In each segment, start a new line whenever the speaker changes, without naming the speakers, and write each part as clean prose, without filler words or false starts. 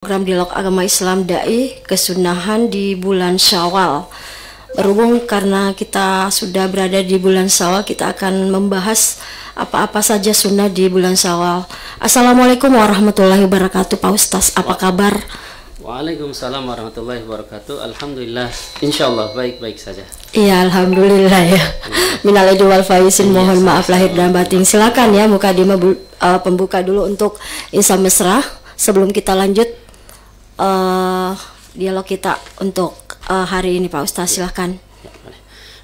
Program Dialog Agama Islam Dai Kesunahan di bulan Syawal. Berhubung karena kita sudah berada di bulan Syawal, kita akan membahas apa-apa saja sunnah di bulan Syawal. Assalamualaikum warahmatullahi wabarakatuh, Pak Ustaz. Apa kabar?
Waalaikumsalam warahmatullahi wabarakatuh. Alhamdulillah, insyaallah baik-baik saja.
Iya, alhamdulillah ya. Minal aidin wal faizin, mohon maaf lahir dan batin. Silakan ya mukadimah pembuka dulu untuk insan mesra sebelum kita lanjut dialog kita untuk hari ini, Pak Ustaz. Silahkan.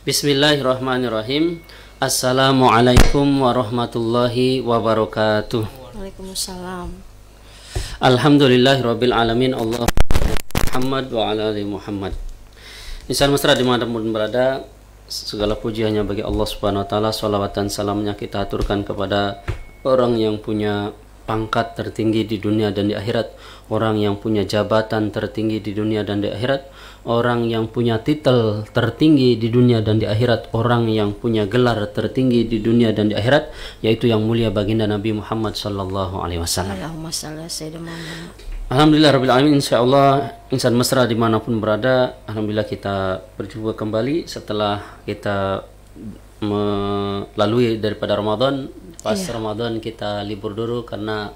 Bismillahirrahmanirrahim. Assalamualaikum warahmatullahi wabarakatuh.
Waalaikumsalam.
Alhamdulillahirabbil alamin. Allah Muhammad wa ala ali Muhammad. Insan mesra dimanapun berada, segala puji hanya bagi Allah Subhanahu wa taala. Shalawat dan salamnya kita aturkan kepada orang yang punya pangkat tertinggi di dunia dan di akhirat, orang yang punya jabatan tertinggi di dunia dan di akhirat, orang yang punya titel tertinggi di dunia dan di akhirat, orang yang punya gelar tertinggi di dunia dan di akhirat, yaitu yang mulia baginda Nabi Muhammad sallallahu alaihi wasallam.
Allahumma shalli ala sayyidina Muhammad.
Alhamdulillah rabbil alamin. Insyaallah insan mesra dimanapun berada, alhamdulillah kita berjumpa kembali setelah kita melalui daripada Ramadan. Pas Ramadan kita libur dulu karena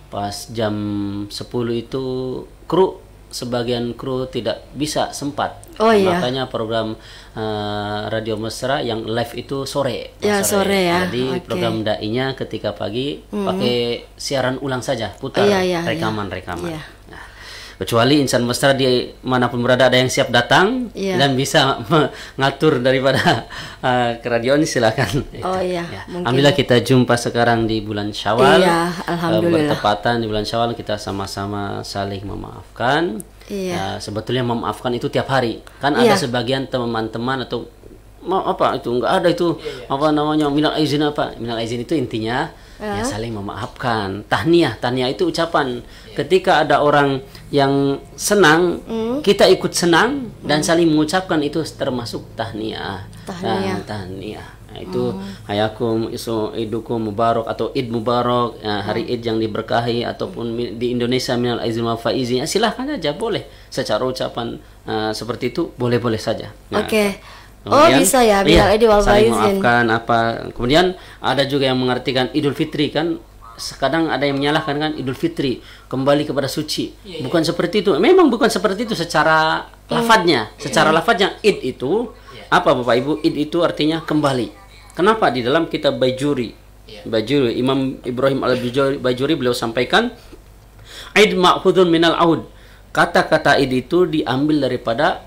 pas jam 10 itu sebagian kru tidak bisa sempat. Makanya program Radio Mesra yang live itu sore.
Ya, sore ya.
Jadi program dai-nya ketika pagi pakai siaran ulang saja, putar rekaman-rekaman.
Iya.
Nah, kecuali insan mesra di manapun berada ada yang siap datang dan bisa mengatur daripada ke radio ini, silakan. Alhamdulillah kita jumpa sekarang di bulan Syawal.
Alhamdulillah.
Bertepatan di bulan Syawal, kita sama-sama saling memaafkan. Sebetulnya memaafkan itu tiap hari. Kan ada sebagian teman-teman atau itu enggak ada itu apa namanya minal aizin minal aizin itu intinya ya saling memaafkan. Tahniah itu ucapan ketika ada orang yang senang, kita ikut senang dan saling mengucapkan, itu termasuk tahniah. Nah, itu hayakum idukum mubarak atau id mubarak, hari id yang diberkahi, ataupun di Indonesia minal aizin wal faizin, silahkan aja, boleh secara ucapan seperti itu, boleh-boleh saja. Nah, kemudian,
bisa ya, minal aidin wal
saling
faizin.
maafkan apa. Kemudian ada juga yang mengartikan Idul Fitri, kan kadang ada yang menyalahkan kan Idul Fitri kembali kepada suci. Bukan seperti itu. Memang bukan seperti itu secara lafadznya. Secara lafadznya id itu apa Bapak Ibu? Id itu artinya kembali. Kenapa? Di dalam kitab Bajuri, Imam Ibrahim Al-Bajuri beliau sampaikan id ma'khudun minal aud. Kata-kata id itu diambil daripada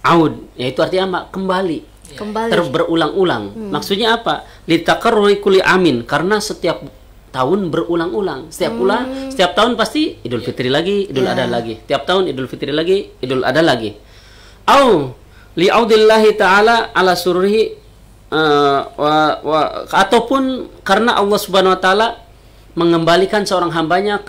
aud, yaitu artinya kembali. Berulang-ulang. Maksudnya apa? Litakarruri kulli amin, karena setiap tahun berulang-ulang. Setiap tahun pasti Idul Fitri lagi, Idul Adha lagi. Tiap tahun Idul Fitri lagi, Idul Adha lagi. Au li'audillahi ta'ala ala sururihi ataupun karena Allah Subhanahu wa taala mengembalikan seorang hambanya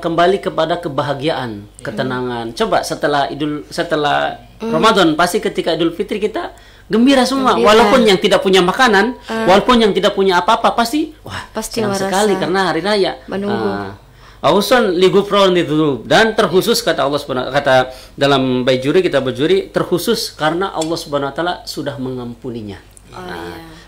kembali kepada kebahagiaan, ketenangan. Coba setelah Ramadan, pasti ketika Idul Fitri kita gembira semua. Walaupun yang tidak punya makanan, walaupun yang tidak punya apa-apa, pasti senang sekali karena hari raya. Ausan ligufron itu, dan terkhusus kata Allah Subhanahu, kata dalam Bajuri, kita Bajuri, terkhusus karena Allah Subhanahu wa taala sudah mengampuninya.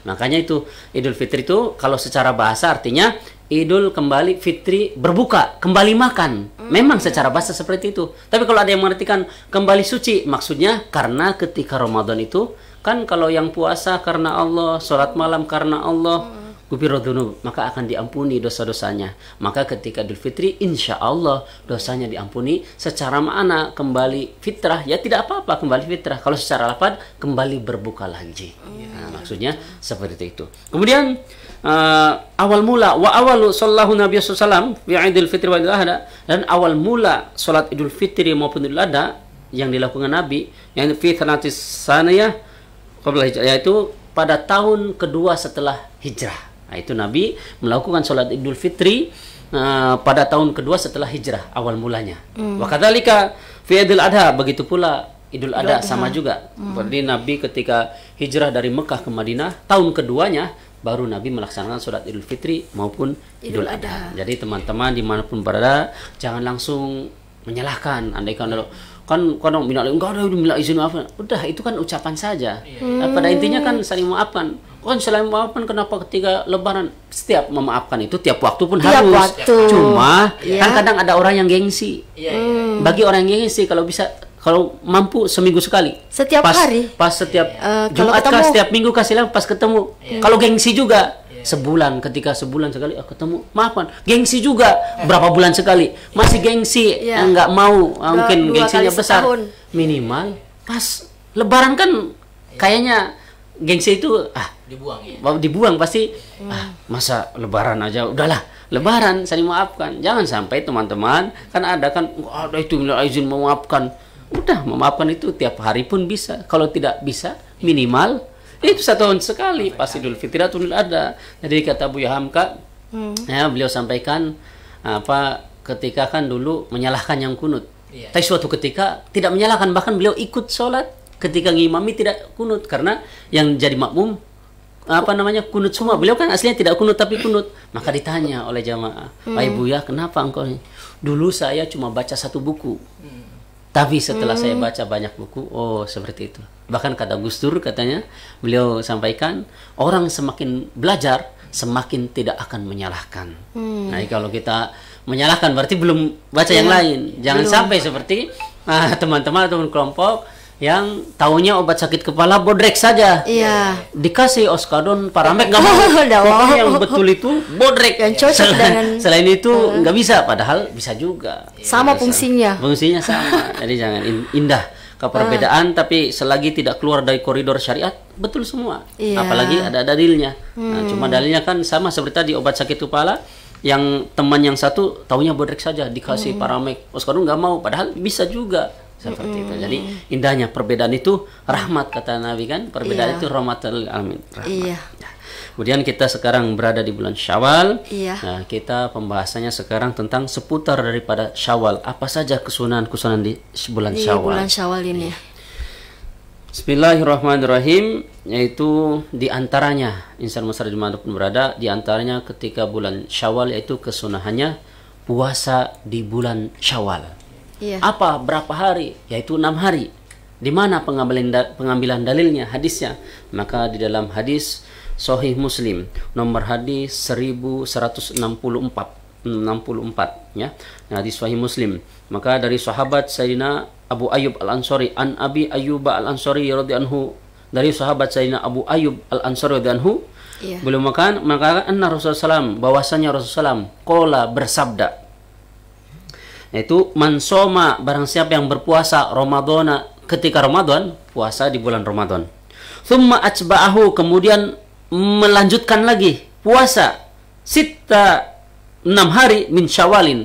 Makanya itu Idul Fitri itu kalau secara bahasa artinya Idul kembali, Fitri berbuka, kembali makan. Memang secara bahasa seperti itu. Tapi kalau ada yang mengartikan kembali suci, maksudnya karena ketika Ramadan itu kan kalau yang puasa karena Allah, sholat malam karena Allah, gufirudunub, maka akan diampuni dosa-dosanya. Maka ketika Idul Fitri, insya Allah dosanya diampuni. Secara makna kembali fitrah, ya tidak apa-apa kembali fitrah. Kalau secara lafaz kembali berbuka lagi. Maksudnya seperti itu. Kemudian awal mula wa awalu sallallahu nabi sallam fi Idul Fitri wa Idul Adha, dan awal mula salat Idul Fitri maupun Idul Adha yang dilakukan Nabi yang fi sanatis saniyah qabla hijrah, yaitu pada tahun kedua setelah hijrah. Nah, itu Nabi melakukan salat Idul Fitri pada tahun kedua setelah hijrah awal mulanya. Wa kadzalika fi Idul Adha, begitu pula Idul Adha sama juga. Berarti Nabi ketika hijrah dari Mekah ke Madinah, tahun keduanya baru Nabi melaksanakan sholat Idul Fitri maupun Idul
Idul
Adha.
Adha.
Jadi teman-teman dimanapun berada, jangan langsung menyalahkan. Andaikan kan kadang minta enggak ada minta izin apa, udah itu kan ucapan saja. Pada intinya kan saling memaafkan. Kan saling memaafkan, kenapa ketika Lebaran setiap memaafkan itu tiap waktu pun
Tiap
harus.
waktu.
Cuma
Iya.
kan kadang ada orang yang gengsi. Bagi orang yang gengsi, kalau mampu seminggu sekali.
Setiap hari?
Pas setiap
kalau
Jumat kah,
ketemu?
setiap minggu kasih lah pas ketemu. Kalau gengsi juga sebulan, ketika sebulan sekali ketemu, maafkan. Gengsi juga berapa bulan sekali, masih gengsi,
Iya.
nggak mau, mungkin
2
gengsinya
kali
besar.
setahun.
Minimal pas Lebaran kan kayaknya gengsi itu dibuang pasti. Masa Lebaran aja udahlah, Lebaran saling maafkan. Jangan sampai teman-teman, kan ada itu minta izin memaafkan. Udah, memaafkan itu tiap hari pun bisa. Kalau tidak bisa, minimal itu 1 tahun sekali pas Idul Fitri atau Idul Adha. Jadi kata Buya Hamka, ya, beliau sampaikan ketika kan dulu menyalahkan yang kunut. Tapi suatu ketika tidak menyalahkan, bahkan beliau ikut sholat ketika ngimami tidak kunut, karena yang jadi makmum kunut semua. Beliau kan aslinya tidak kunut tapi kunut. Maka ditanya oleh jamaah, "Pak Ibu ya, kenapa engkau ini?" "Dulu saya cuma baca 1 buku. Tapi setelah saya baca banyak buku, oh seperti itu." Bahkan kata Gus Dur, katanya beliau sampaikan, orang semakin belajar semakin tidak akan menyalahkan. Nah, kalau kita menyalahkan berarti belum baca yang lain. Jangan sampai seperti teman-teman ataupun kelompok yang taunya obat sakit kepala bodrek saja.
Iya.
Dikasih oskadon, paramek nggak mau.
Nggak mau.
Pokoknya yang betul itu bodrek.
Yang cocok dengan
Selain itu nggak bisa, padahal bisa juga.
sama fungsinya.
Fungsinya sama. Jadi jangan indah ke perbedaan, tapi selagi tidak keluar dari koridor syariat, betul semua.
Iya.
Apalagi ada dalilnya. Nah, cuma dalilnya kan sama seperti tadi obat sakit kepala, yang teman yang satu taunya bodrek saja, dikasih paramek, oskadon nggak mau, padahal bisa juga. Seperti itu. Jadi indahnya perbedaan itu rahmat, kata Nabi kan. Perbedaan itu rahmatul alamin. Rahmat.
Iya.
Kemudian kita sekarang berada di bulan Syawal.
Iya.
Nah, kita pembahasannya sekarang tentang seputar daripada Syawal. Apa saja kesunahan-kesunahan di bulan
Di
Syawal?
bulan Syawal ini.
Bismillahirrahmanirrahim. Yaitu diantaranya, insan muslim dimanapun berada, diantaranya ketika bulan Syawal, yaitu kesunahannya puasa di bulan Syawal.
Iya.
Apa berapa hari? Yaitu 6 hari. Di mana pengambilan dalilnya, hadisnya? Maka di dalam hadis Sahih Muslim nomor hadis 1164 ya. Nah, di Sahih Muslim, maka dari sahabat Sayyidina Abu Ayyub Al-Ansari, an Abi Ayyub Al-Ansari radhiyallahu anhu, dari sahabat Sayyidina Abu Ayyub Al-Ansari radhiyallahu anhu, beliau maka anna Rasulullah SAW, bahwasanya Rasulullah SAW qala, bersabda, yaitu mansoma, barang siapa yang berpuasa Ramadana, ketika Ramadan, puasa di bulan Ramadan, thumma atba'ahu, kemudian melanjutkan lagi puasa 6 hari min Syawalin,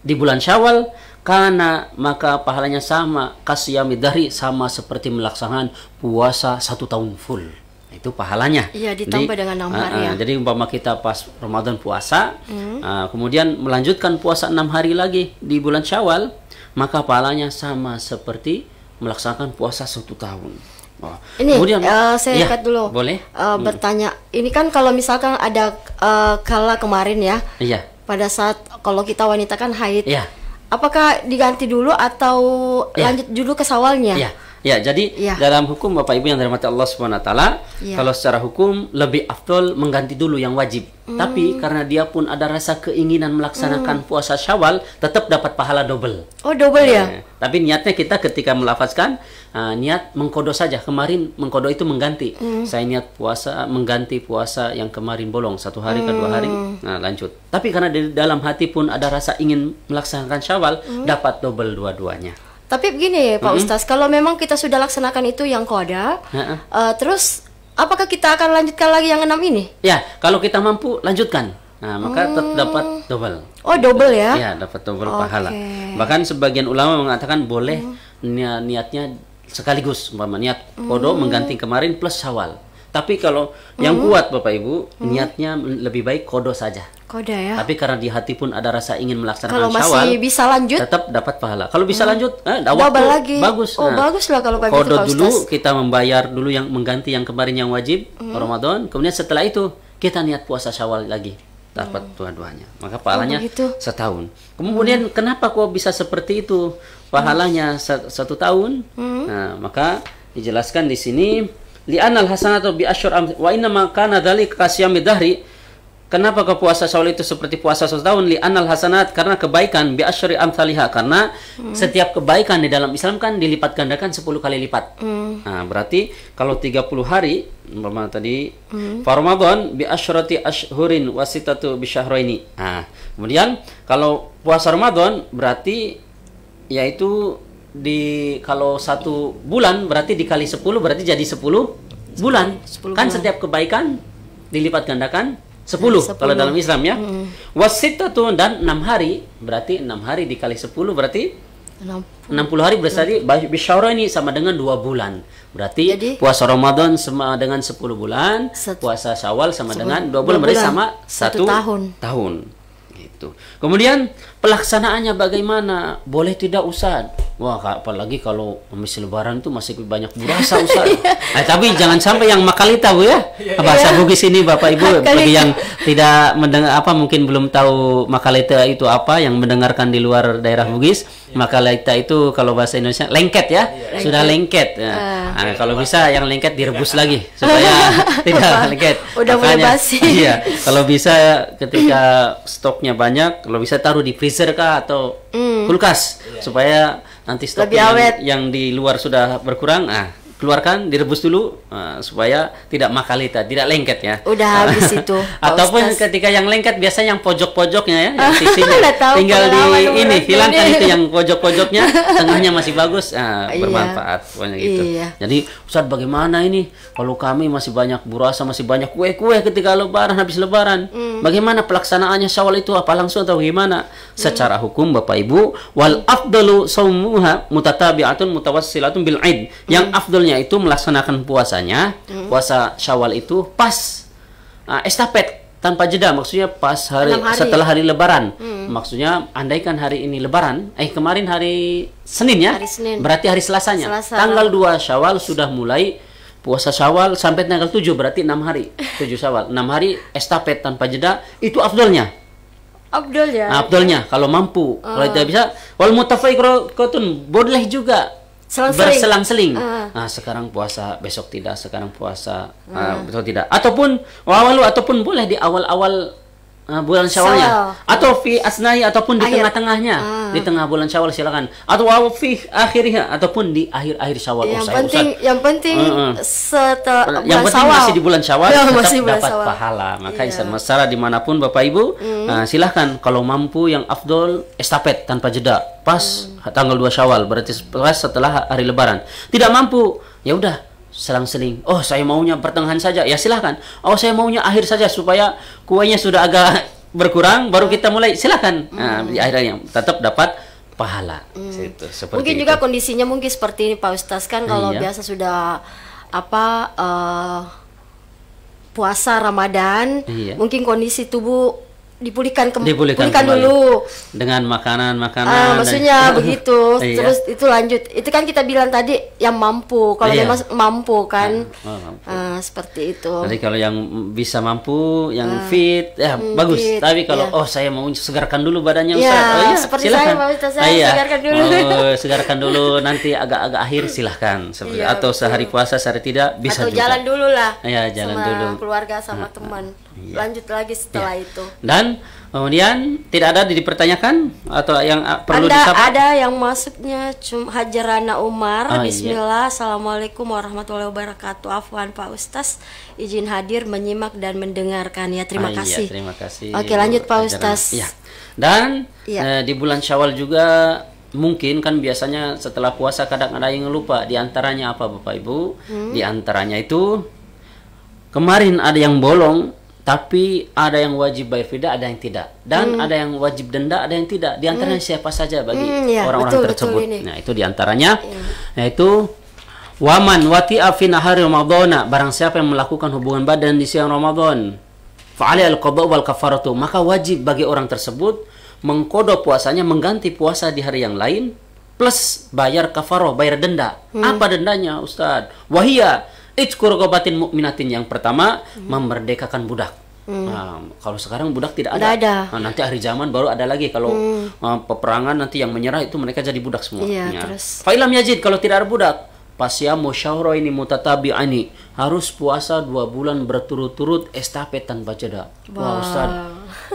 di bulan Syawal, karena maka pahalanya sama kasiyami dahri, sama seperti melaksanakan puasa 1 tahun full. Itu pahalanya.
Iya, ditambah dengan 6 hari ya.
Jadi umpama kita pas Ramadan puasa, kemudian melanjutkan puasa 6 hari lagi di bulan Syawal, maka pahalanya sama seperti melaksanakan puasa 1 tahun.
Ini
kemudian,
saya angkat dulu.
Boleh.
Bertanya, ini kan kalau misalkan ada kala kemarin ya,
Iya.
pada saat kalau kita wanita kan haid,
Iya.
apakah diganti dulu atau lanjut dulu ke Syawalnya?
Iya. Ya, jadi dalam hukum Bapak Ibu yang dirahmati Allah Subhanahu wa taala, kalau secara hukum lebih afdol mengganti dulu yang wajib. Tapi karena dia pun ada rasa keinginan melaksanakan puasa Syawal, tetap dapat pahala double.
Oh, double ya?
Tapi niatnya kita ketika melafazkan, niat mengkodo saja. Kemarin mengkodo itu mengganti. Saya niat puasa, mengganti puasa yang kemarin bolong 1 hari ke 2 hari. Nah, lanjut. Tapi karena di dalam hati pun ada rasa ingin melaksanakan Syawal, dapat double dua-duanya.
Tapi begini Pak Ustaz, kalau memang kita sudah laksanakan itu yang koda, terus apakah kita akan lanjutkan lagi yang 6 ini?
Ya, kalau kita mampu lanjutkan. Nah, maka tetap dapat double.
Oh, double ya?
Ya, dapat double pahala. Bahkan sebagian ulama mengatakan boleh niatnya sekaligus, umpama niat kodo mengganti kemarin plus Syawal. Tapi kalau yang kuat Bapak Ibu, niatnya lebih baik kodo saja.
Koda ya.
Tapi karena di hati pun ada rasa ingin melaksanakan
kalau
Syawal,
masih bisa lanjut,
tetap dapat pahala. Kalau bisa lanjut,
double lagi.
Bagus.
Oh, bagus lah kalau begitu
Kodo
Pak
dulu,
Ustaz.
kita membayar dulu yang mengganti yang kemarin yang wajib Ramadan. Kemudian setelah itu kita niat puasa Syawal lagi, dapat dua-duanya. Maka pahalanya
begitu.
setahun. Kemudian kenapa kok bisa seperti itu? Pahalanya 1 tahun. Nah, maka dijelaskan di sini li'anal hasanatu bi asyr wa inna ma kana dzalika kasyamid dahri. Kenapa ke puasa Syawal itu seperti puasa 1 tahun? Li'anal hasanat, karena kebaikan bi asyri amsalihha, karena setiap kebaikan di dalam Islam kan dilipat gandakan 10 kali lipat. Nah, berarti kalau 30 hari umpama tadi fa Ramadan bi asyrati ashhurin wa sittatu bi syahraini. Nah, kemudian kalau puasa Ramadan berarti yaitu kalau 1 bulan berarti dikali 10 berarti jadi 10 bulan.
10
Kan
bulan.
setiap kebaikan dilipat gandakan 10 kalau dalam Islam ya. Wasittatu, dan 6 hari berarti 6 hari dikali 10 berarti 60 hari berarti bisyahraini sama dengan 2 bulan. Berarti
Jadi,
puasa Ramadan sama dengan 10 bulan, puasa Syawal sama dengan 2 bulan, berarti sama 1 tahun. Gitu. Kemudian pelaksanaannya bagaimana? Boleh tidak Ustaz? Wah, apalagi kalau habis lebaran tuh masih banyak burasa Ustaz. Tapi jangan sampai yang makalita Bu ya. Bahasa Bugis ini Bapak Ibu bagi yang tidak mendengar mungkin belum tahu makalita itu apa, yang mendengarkan di luar daerah Bugis. Makalita itu kalau bahasa Indonesia lengket ya. Sudah lengket. Nah, kalau bisa yang lengket direbus lagi supaya tidak lengket.
Udah mulai basi.
Iya, kalau bisa ketika stoknya banyak, kalau bisa taruh di freezer kah atau kulkas supaya nanti stoknya yang di luar sudah berkurang, keluarkan, direbus dulu supaya tidak makalita, tidak lengket ya.
Udah habis itu.
Ataupun ketika yang lengket biasanya yang pojok-pojoknya ya, yang sisinya tinggal hilangkan itu yang pojok-pojoknya, tengahnya masih bagus, bermanfaat pokoknya gitu. Jadi Ustaz, bagaimana ini kalau kami masih banyak burasa, masih banyak kue-kue ketika lebaran, habis lebaran, bagaimana pelaksanaannya Syawal itu, apa langsung atau gimana? Secara hukum Bapak Ibu, wal afdalu shaumuha mutatabi'atun mutawassilatun bil aid. Yang afdalnya itu melaksanakan puasanya, puasa Syawal itu pas estafet tanpa jeda, maksudnya pas setelah hari Lebaran. Maksudnya andaikan hari ini Lebaran, kemarin hari Senin ya, berarti hari Selasanya, tanggal 2 Syawal sudah mulai puasa Syawal sampai tanggal 7, berarti 6 hari, 7 Syawal, 6 hari estafet tanpa jeda, itu afdalnya. Afdalnya kalau mampu. Kalau tidak bisa, wal mutafaikratun, boleh juga berselang-seling. Nah, sekarang puasa, besok tidak, sekarang puasa, besok tidak. Ataupun ataupun boleh di awal-awal bulan Syawalnya, atau fi asnahi, ataupun di tengah-tengahnya, di tengah bulan Syawal silakan. Atau fi akhirnya, ataupun di akhir-akhir Syawal.
Yang penting setelah
yang penting
Syawal.
Masih di bulan Syawal tetap dapat
Syawal.
pahala. Maka masalah dimanapun Bapak Ibu, silahkan kalau mampu yang afdol estafet tanpa jeda pas tanggal 2 Syawal, berarti pas setelah hari Lebaran. Tidak mampu, ya udah selang-seling. Oh, saya maunya pertengahan saja, ya silahkan. Oh, saya maunya akhir saja supaya kuenya sudah agak berkurang, baru kita mulai, silahkan. Nah, di akhirnya tetap dapat pahala.
Mungkin juga kondisinya mungkin seperti ini Pak Ustaz, kan kalau biasa sudah puasa Ramadan, mungkin kondisi tubuh dipulihkan dulu
dengan makanan
maksudnya begitu. Terus itu lanjut, itu kan kita bilang tadi yang mampu, kalau memang mampu kan, seperti itu.
Jadi kalau yang bisa mampu, yang fit, bagus. Tapi kalau saya mau segarkan dulu badannya Ustaz,
seperti
silakan.
saya segarkan dulu.
Segarkan dulu, nanti agak-agak akhir silahkan. Atau sehari puasa sehari tidak bisa
atau
juga.
jalan dulu lah,
jalan
sama
dulu
keluarga sama teman. Lanjut lagi setelah itu.
Dan kemudian tidak ada dipertanyakan atau yang perlu disapa?
Ada yang masuknya Hajarana Umar. Bismillah. Assalamualaikum warahmatullahi wabarakatuh. Afwan Pak Ustaz, izin hadir menyimak dan mendengarkan ya. Terima kasih.
Terima kasih.
Oke, lanjut Pak Ustaz.
Dan di bulan Syawal juga mungkin kan biasanya setelah puasa kadang ada yang lupa. Di antaranya apa Bapak Ibu? Di antaranya itu kemarin ada yang bolong, tapi ada yang wajib bayar fidyah, ada yang tidak, dan ada yang wajib denda, ada yang tidak. Di antaranya siapa saja bagi orang-orang tersebut. Nah, itu di antaranya yaitu waman wati fi nahari ramadhana, barang siapa yang melakukan hubungan badan di siang Ramadan, fa alaihi al-qada wal kafaratu, maka wajib bagi orang tersebut mengqada puasanya, mengganti puasa di hari yang lain, plus bayar kafarah, bayar denda. Apa dendanya Ustaz? Wahia itqu raqabatin mukminatin, yang pertama memerdekakan budak. Nah, kalau sekarang budak tidak
Nggak ada.
Nah, nanti akhir zaman baru ada lagi kalau peperangan nanti yang menyerah itu mereka jadi budak semua.
Iya,
Ya.
terus.
Fa'ilam yajid, kalau tidak ada budak, pasyamu syahra ini mutatabi'ani, harus puasa 2 bulan berturut-turut estafet tanpa jeda. Wah, Ustaz,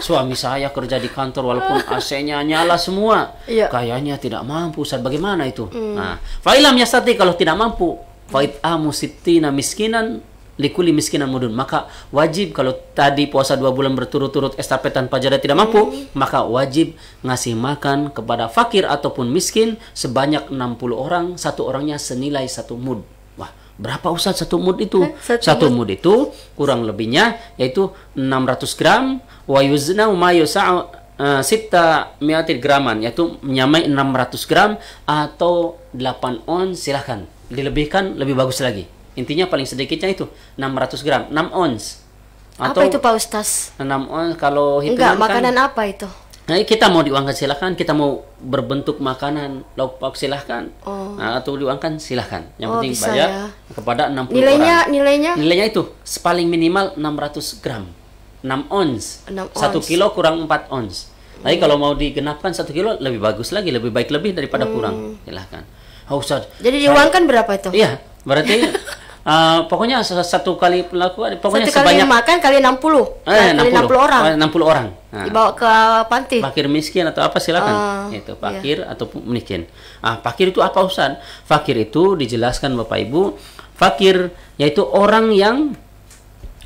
suami saya kerja di kantor walaupun AC-nya nyala semua.
Iya.
Kayaknya tidak mampu, Ustaz. Bagaimana itu? Nah, fa'ilam yastati, kalau tidak mampu, fa'it'amu sittina miskinan likuli miskinan mudun, maka wajib, kalau tadi puasa 2 bulan berturut-turut estafet tanpa jeda tidak mampu, maka wajib ngasih makan kepada fakir ataupun miskin sebanyak 60 orang, satu orangnya senilai 1 mud. Wah, berapa Ustaz 1 mud itu? Satu mud itu kurang lebihnya yaitu 600 gram, wa yuzna ma yusa'u sita miatir graman, yaitu menyamai 600 gram atau 8 ons, silahkan dilebihkan lebih bagus lagi. Intinya paling sedikitnya itu 600 gram, 6 ons.
Apa itu Pak Ustaz?
6 ons kalau
Enggak,
hitungan
makanan apa itu?
Nah, kita mau diuangkan silahkan, kita mau berbentuk makanan lauk pauk silahkan, nah, atau diuangkan silahkan. Yang penting
bisa
bayar
ya.
kepada 60
Nilainya,
orang.
nilainya?
Nilainya itu paling minimal 600 gram, 6 ons.
6
1
ons.
kilo kurang 4 ons. Tapi kalau mau digenapkan 1 kilo lebih bagus lagi, lebih baik lebih daripada kurang. Silahkan. Oh, Ustaz,
Jadi diuangkan berapa itu?
iya, berarti pokoknya satu kali pelaku, pokoknya
Satu kali
sebanyak
makan kali 60. Kali 60 orang.
60 orang. Nah,
Dibawa ke panti.
fakir miskin atau apa silakan. Itu fakir ataupun miskin. Fakir itu apa Ustaz? Fakir itu dijelaskan Bapak Ibu, fakir yaitu orang yang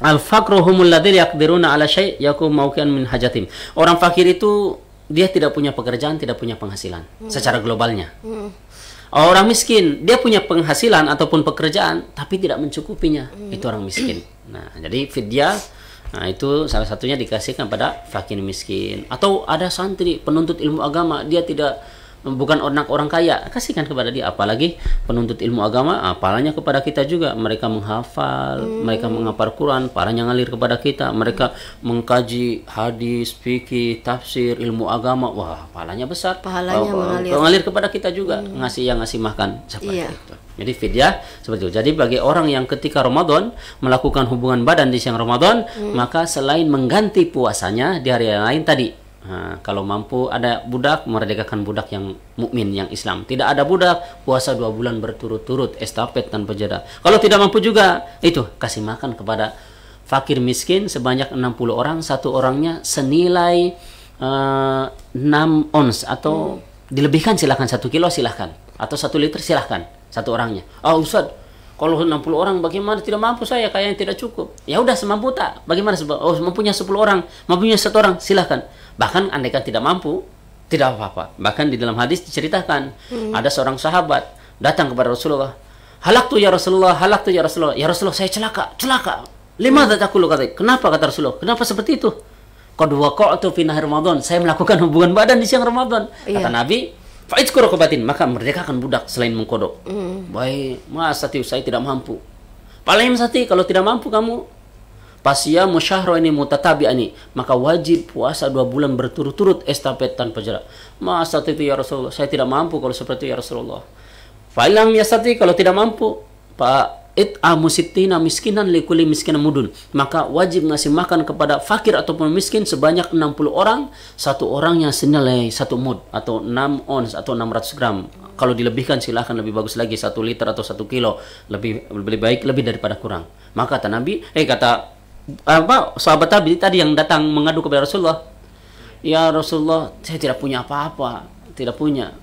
al-faqru humul ladzina yaqdiruna ala syai' yakum mauqian min hajatim. Orang fakir itu dia tidak punya pekerjaan, tidak punya penghasilan secara globalnya. Orang miskin, dia punya penghasilan ataupun pekerjaan, tapi tidak mencukupinya. Itu orang miskin. Nah, jadi fidyah, nah itu salah satunya dikasihkan pada fakir miskin. Atau ada santri penuntut ilmu agama, dia bukan orang kaya, kasihkan kepada dia. Apalagi penuntut ilmu agama, pahalanya kepada kita juga. Mereka menghafal, mereka menghafal Quran, pahalanya ngalir kepada kita. Mereka mengkaji hadis, fikih, tafsir, ilmu agama, wah pahalanya besar.
Pahalanya
mengalir kepada kita juga. Ngasih makan seperti itu. Jadi fidyah seperti itu. Jadi bagi orang yang ketika Ramadan melakukan hubungan badan di siang Ramadan, maka selain mengganti puasanya di hari yang lain tadi, kalau mampu ada budak, merdekakan budak yang mukmin, yang Islam. Tidak ada budak, puasa 2 bulan berturut-turut estafet tanpa jeda. Kalau tidak mampu juga, itu kasih makan kepada fakir miskin sebanyak 60 orang, satu orangnya senilai 6 ons atau dilebihkan silahkan, 1 kilo silahkan, atau 1 liter silahkan satu orangnya. Ustaz, kalau 60 orang bagaimana, tidak mampu saya, kayaknya tidak cukup. Ya udah semampu tak? Bagaimana? Mampunya 10 orang, mampunya 1 orang, silahkan. Bahkan andaikan tidak mampu, tidak apa-apa. Bahkan di dalam hadis diceritakan, ada seorang sahabat datang kepada Rasulullah. Halaktu ya Rasulullah, halaktu ya Rasulullah. Ya Rasulullah, saya celaka. Limadza taqulu, kata. Kenapa, kata Rasulullah? Kenapa seperti itu? Qad waqa'tu fi nahar Ramadan. Saya melakukan hubungan badan di siang Ramadan. Kata Nabi, fa'idku rokobatin, maka merdekakan budak selain mengkodok. Baik, mas Sati, saya tidak mampu. Paling Sati, kalau tidak mampu kamu pasyamu syahra ini mutatabi'ani, maka wajib puasa 2 bulan berturut-turut estafet tanpa jeda. Mas Sati itu ya Rasulullah, saya tidak mampu kalau seperti itu ya Rasulullah. Fa'ilam yastati, kalau tidak mampu, it'amu sittina miskinan likuli miskinan mudun, maka wajib ngasih makan kepada fakir ataupun miskin sebanyak 60 orang, satu orangnya senilai 1 mud atau 6 ons atau 600 gram. Kalau dilebihkan silahkan, lebih bagus lagi 1 liter atau 1 kilo, lebih baik lebih daripada kurang. Maka kata Nabi, kata sahabat tadi yang datang mengadu kepada Rasulullah, ya Rasulullah, saya tidak punya apa-apa, tidak punya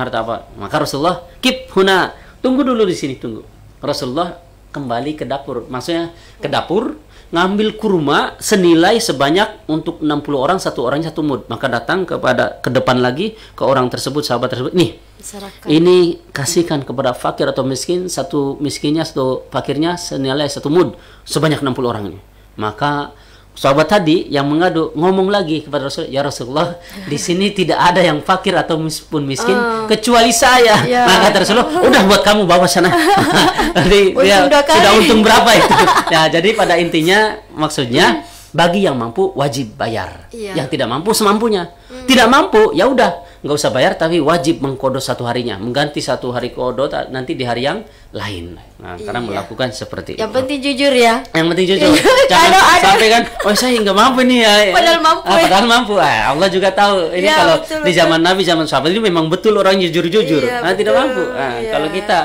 harta apa. Maka Rasulullah, kip huna, tunggu dulu di sini, tunggu. Rasulullah kembali ke dapur, maksudnya ke dapur, ngambil kurma senilai sebanyak untuk 60 orang, satu orangnya 1 mud. Maka datang ke depan lagi ke orang tersebut, sahabat tersebut, nih, ini kasihkan kepada fakir atau miskin, satu miskinnya, satu fakirnya senilai 1 mud, sebanyak 60 orang ini. Maka sahabat tadi yang mengadu ngomong lagi kepada Rasul, ya Rasulullah, di sini tidak ada yang fakir atau pun miskin kecuali saya. Maka kata Rasulullah, udah buat kamu bawa sana. Jadi sudah untung berapa itu? Ya, jadi pada intinya maksudnya bagi yang mampu wajib bayar, yang tidak mampu semampunya. Tidak mampu ya udah nggak usah bayar, tapi wajib mengkodok 1 harinya, mengganti 1 hari kodok nanti di hari yang lain. Nah, karena melakukan seperti
Yang
itu.
penting jujur ya.
Yang penting jujur. Jangan sampai kan, oh saya nggak mampu nih ya.
Padahal mampu.
Padahal mampu. Allah juga tahu. Ini
Ya,
kalau
betul,
di zaman Nabi, zaman sahabat ini memang betul orang jujur-jujur.
Iya,
Tidak
betul.
mampu.
Iya.
Kalau kita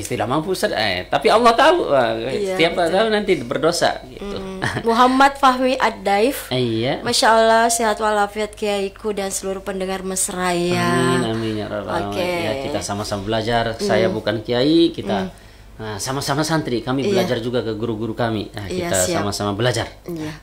tidak mampu Ustaz. Tapi Allah tahu.
Iya,
Setiap tahu nanti berdosa gitu.
Muhammad Fahmi Ad-Daif.
Iya.
Masya Allah, sehat walafiat Kiaiku dan seluruh pendengar Mesraya.
Amin, amin ya Rabbal alamin.
Oke.
Ya, kita sama-sama belajar. Saya bukan kiai, kita sama-sama santri. Kami belajar juga ke guru-guru kami. Nah,
Iya,
kita
siap.
sama-sama belajar.
Iya.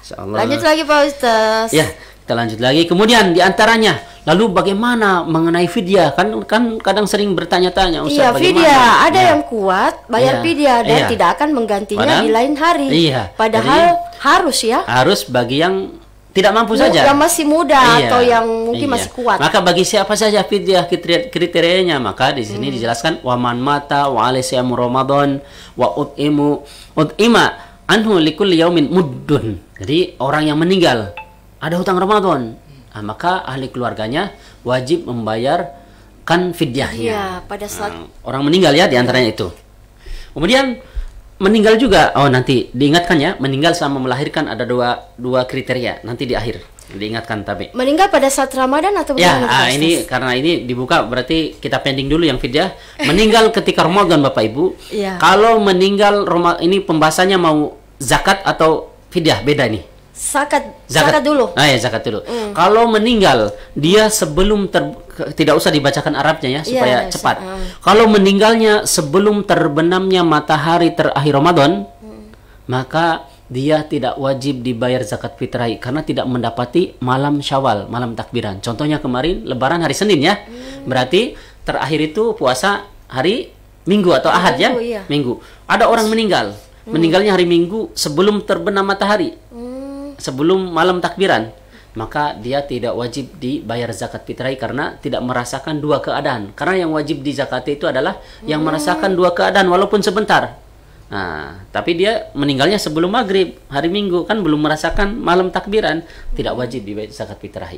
Insyaallah.
Lanjut lagi Pak Ustaz.
Ya, kita lanjut lagi. Kemudian diantaranya, lalu bagaimana mengenai fidyah? Kan kadang sering bertanya-tanya, Ustaz,
Iya,
bagaimana?
fidyah. Ada
Ya.
yang kuat bayar
Iya.
fidyah dan
Iya.
tidak akan menggantinya
Padahal-
di lain hari.
Iya.
Padahal harus ya.
Harus bagi yang tidak mampu saja.
Yang masih muda
Iya.
atau yang mungkin
Iya.
masih kuat.
Maka bagi siapa saja fidyah kriterianya, maka di sini dijelaskan waman mata wa alaysiyamu Ramadan wa ut'ima anhu likulli yaumin muddun. Jadi orang yang meninggal ada hutang Ramadan, maka ahli keluarganya wajib membayarkan fidyahnya.
Iya, pada saat
Orang meninggal ya diantaranya itu. Kemudian meninggal juga, nanti diingatkan ya, meninggal sama melahirkan ada dua kriteria nanti di akhir diingatkan tapi.
meninggal pada saat Ramadan atau
Ya,
bagaimana, Pak
ini
Ustaz?
karena ini dibuka berarti kita pending dulu yang fidyah. Meninggal ketika Ramadan Bapak Ibu.
Iya.
Kalau meninggal ini pembahasannya mau zakat atau fidyah beda nih.
Zakat dulu.
Ya zakat dulu. Kalau meninggal dia sebelum tidak usah dibacakan Arabnya ya supaya
Iya,
cepat. Kalau meninggalnya sebelum terbenamnya matahari terakhir Ramadan, maka dia tidak wajib dibayar zakat fitrah karena tidak mendapati malam Syawal, malam takbiran. Contohnya kemarin Lebaran hari Senin ya. Berarti terakhir itu puasa hari Minggu atau Ahad ya?
Minggu, iya.
Minggu. Ada orang meninggal. Meninggalnya hari Minggu sebelum terbenam matahari. Sebelum malam takbiran, maka dia tidak wajib dibayar zakat fitrah karena tidak merasakan dua keadaan. Karena yang wajib dizakati itu adalah yang merasakan dua keadaan walaupun sebentar. Nah, tapi dia meninggalnya sebelum maghrib hari Minggu kan belum merasakan malam takbiran, tidak wajib dibayar zakat fitrah.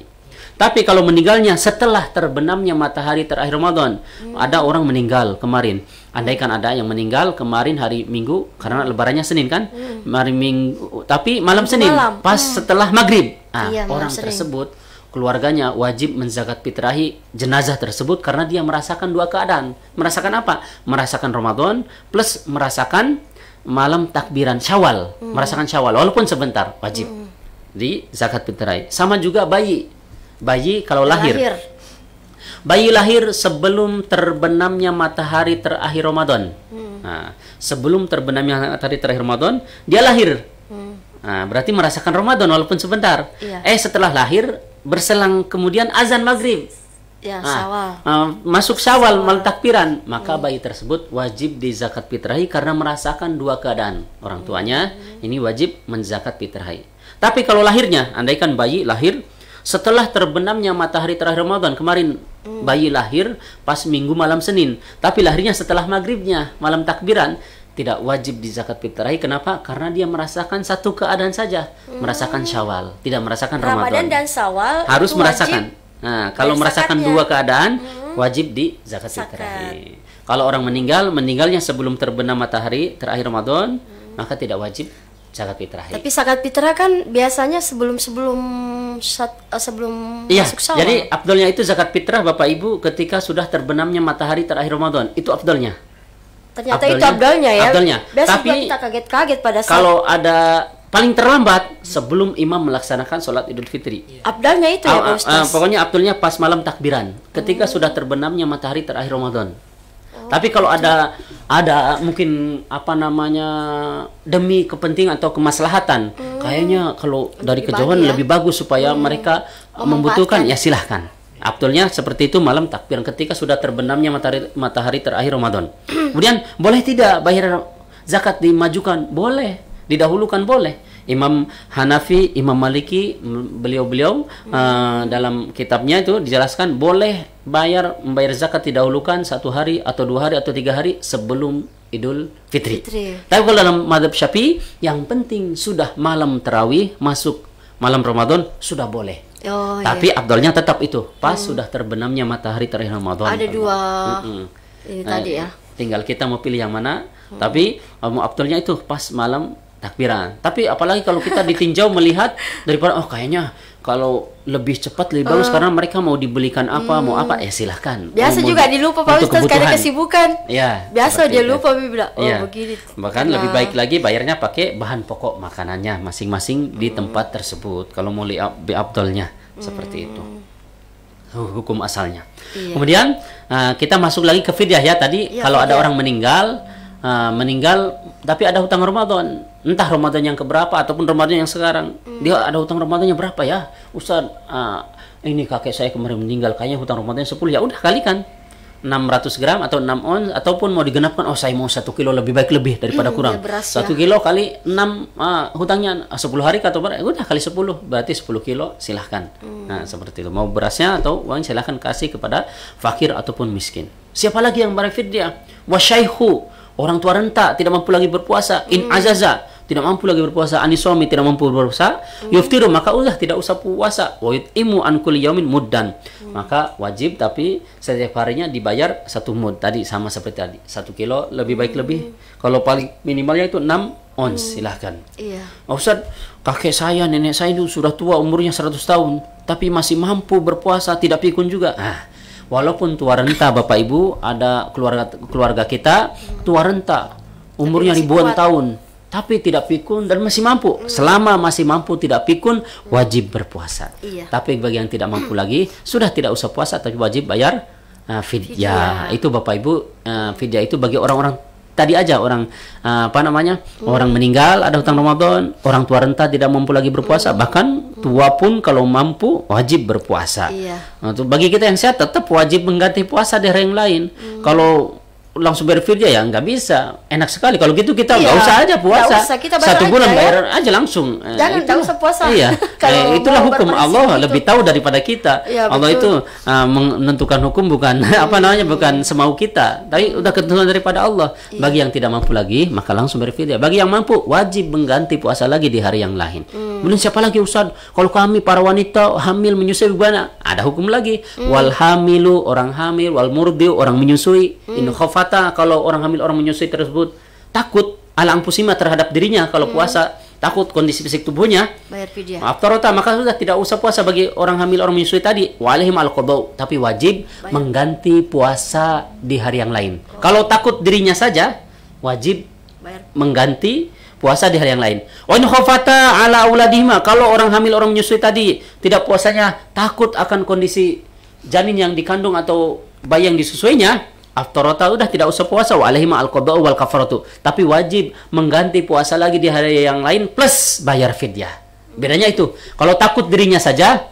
Tapi kalau meninggalnya setelah terbenamnya matahari terakhir Ramadan, ada orang meninggal kemarin. Andaikan ada yang meninggal kemarin hari Minggu karena lebarannya Senin kan, hari Minggu, tapi malam Senin pas setelah maghrib.
Iya, malam
Orang
Senin.
tersebut keluarganya wajib menzakat fitrahi jenazah tersebut karena dia merasakan dua keadaan. Merasakan apa? Merasakan Ramadan plus merasakan malam takbiran Syawal, merasakan Syawal walaupun sebentar wajib di zakat fitrahi. Sama juga bayi kalau lahir. Bayi lahir sebelum terbenamnya matahari terakhir Ramadan. Nah, sebelum terbenamnya matahari terakhir Ramadan, dia lahir. Nah, berarti merasakan Ramadan walaupun sebentar.
Iya.
Setelah lahir, berselang kemudian azan maghrib.
Ya, Syawal.
Masuk Syawal, malam takbiran, maka bayi tersebut wajib di zakat fitrahi karena merasakan dua keadaan. Orang tuanya ini wajib menzakat fitrahi. Tapi kalau lahirnya, andaikan bayi lahir setelah terbenamnya matahari terakhir Ramadan, kemarin bayi lahir pas Minggu malam Senin, tapi lahirnya setelah maghribnya malam takbiran, tidak wajib di zakat fitrahi. Kenapa? Karena dia merasakan satu keadaan saja, merasakan Syawal, tidak merasakan
Ramadan dan Syawal
harus
itu
merasakan.
wajib
Nah, kalau
bayar
merasakan
zakatnya.
dua keadaan, wajib di zakat fitrahi. Kalau orang meninggalnya sebelum terbenam matahari terakhir Ramadan, maka tidak wajib zakat fitrahi.
Tapi zakat fitrah kan biasanya sebelum
Iya,
masuk Syawal.
jadi afdolnya itu zakat fitrah Bapak Ibu ketika sudah terbenamnya matahari terakhir Ramadan. Itu afdolnya.
Ternyata itu abdalnya ya.
Afdolnya.
Biasa
Tapi
kita kaget-kaget pada saat
kalau ada paling terlambat sebelum imam melaksanakan sholat Idul Fitri.
abdalnya itu ya Pak Ustaz.
Pokoknya afdolnya pas malam takbiran, ketika sudah terbenamnya matahari terakhir Ramadan. Tapi kalau ada mungkin demi kepentingan atau kemaslahatan, kayaknya kalau dari kejauhan lebih bagus supaya mereka membutuhkan, ya silahkan. Afdolnya seperti itu malam takbiran ketika sudah terbenamnya matahari terakhir Ramadan. Kemudian boleh tidak bayar zakat dimajukan? Boleh. Didahulukan boleh. Imam Hanafi, Imam Maliki, beliau-beliau dalam kitabnya itu dijelaskan boleh membayar zakat didahulukan 1 hari atau 2 hari atau 3 hari sebelum Idul Fitri. Tapi kalau dalam mazhab Syafi'i, yang penting sudah malam tarawih masuk malam Ramadan sudah boleh. Tapi afdalnya tetap itu pas sudah terbenamnya matahari terakhir Ramadan.
Ada dua ini tadi ya.
tinggal kita mau pilih yang mana. Tapi mau afdalnya itu pas malam takbiran. Tapi apalagi kalau kita ditinjau melihat daripada kayaknya kalau lebih cepat lebih bagus karena mereka mau dibelikan apa, mau apa, ya silahkan.
Biasa juga dilupa Pak Ustaz karena kesibukan.
Ya,
biasa dia lupa bilang, begini.
Bahkan lebih baik lagi bayarnya pakai bahan pokok makanannya masing-masing di tempat tersebut. Kalau mau lebih afdalnya seperti itu. Hukum asalnya. Kemudian kita masuk lagi ke fidyah ya tadi. Kalau ada orang meninggal tapi ada hutang Ramadan, entah Ramadan yang keberapa ataupun Ramadan yang sekarang, dia ada hutang Ramadannya berapa ya Ustaz, ini kakek saya kemarin meninggal, kayaknya hutang Ramadannya 10, ya udah kalikan 600 gram atau 6 ons, ataupun mau digenapkan, saya mau 1 kilo lebih baik lebih daripada kurang, 1 kilo kali 6 hutangnya 10 hari atau berapa, udah kali 10 berarti 10 kilo silahkan. Nah seperti itu, mau berasnya atau uang silahkan kasih kepada fakir ataupun miskin. Siapa lagi yang berfidyah? Wasyaihu, orang tua renta tidak mampu lagi berpuasa, in azaza tidak mampu lagi berpuasa, anisomi tidak mampu berpuasa, yuftiru maka udah tidak usah puasa, wa yut'imu an kulli yaumin muddan, maka wajib tapi setiap harinya dibayar 1 mud tadi, sama seperti tadi 1 kilo lebih baik lebih, kalau paling minimalnya itu 6 ons silahkan. Ustaz, kakek saya, nenek saya itu sudah tua umurnya 100 tahun tapi masih mampu berpuasa, tidak pikun juga. Walaupun tua renta Bapak Ibu, ada keluarga kita tua renta umurnya ribuan tahun tapi tidak pikun dan masih mampu. Selama masih mampu tidak pikun wajib berpuasa. Tapi bagi yang tidak mampu lagi sudah tidak usah puasa tapi wajib bayar fidyah. Itu Bapak Ibu, fidyah itu bagi orang-orang tadi aja, orang orang meninggal ada hutang Ramadan, orang tua renta tidak mampu lagi berpuasa, bahkan tua pun kalau mampu wajib berpuasa. Nah, bagi kita yang sehat tetap wajib mengganti puasa di hari yang lain. Kalau langsung berfidyah ya nggak bisa. Enak sekali kalau gitu, kita nggak usah aja puasa, usah, 1 bulan bayar aja langsung.
Jangan, nggak usah puasa.
Itulah hukum Allah, lebih tahu daripada kita. Allah itu menentukan hukum bukan bukan semau kita, tapi udah ketentuan daripada Allah. Bagi yang tidak mampu lagi maka langsung berfidyah. Bagi yang mampu wajib mengganti puasa lagi di hari yang lain. Kemudian siapa lagi Ustaz? Kalau kami para wanita hamil menyusui gimana? Ada hukum lagi. Wal hamilu, orang hamil, wal murdiu, orang menyusui. In khafata, kalau orang hamil orang menyusui tersebut takut ala anfusima terhadap dirinya kalau puasa, takut kondisi fisik tubuhnya,
bayar fidyah.
Aftarota, maka sudah tidak usah puasa bagi orang hamil orang menyusui tadi. Walihim al-qadau, tapi wajib mengganti puasa di hari yang lain. Kalau takut dirinya saja wajib mengganti puasa di hari yang lain. Wa in khafata ala auladihima, kalau orang hamil orang menyusui tadi tidak puasanya takut akan kondisi janin yang dikandung atau bayi yang disusuinya, aftarota, udah tidak usah puasa. Wa alaihima al-qada'u wal kafaratu, tapi wajib mengganti puasa lagi di hari yang lain plus bayar fidyah. Bedanya itu. Kalau takut dirinya saja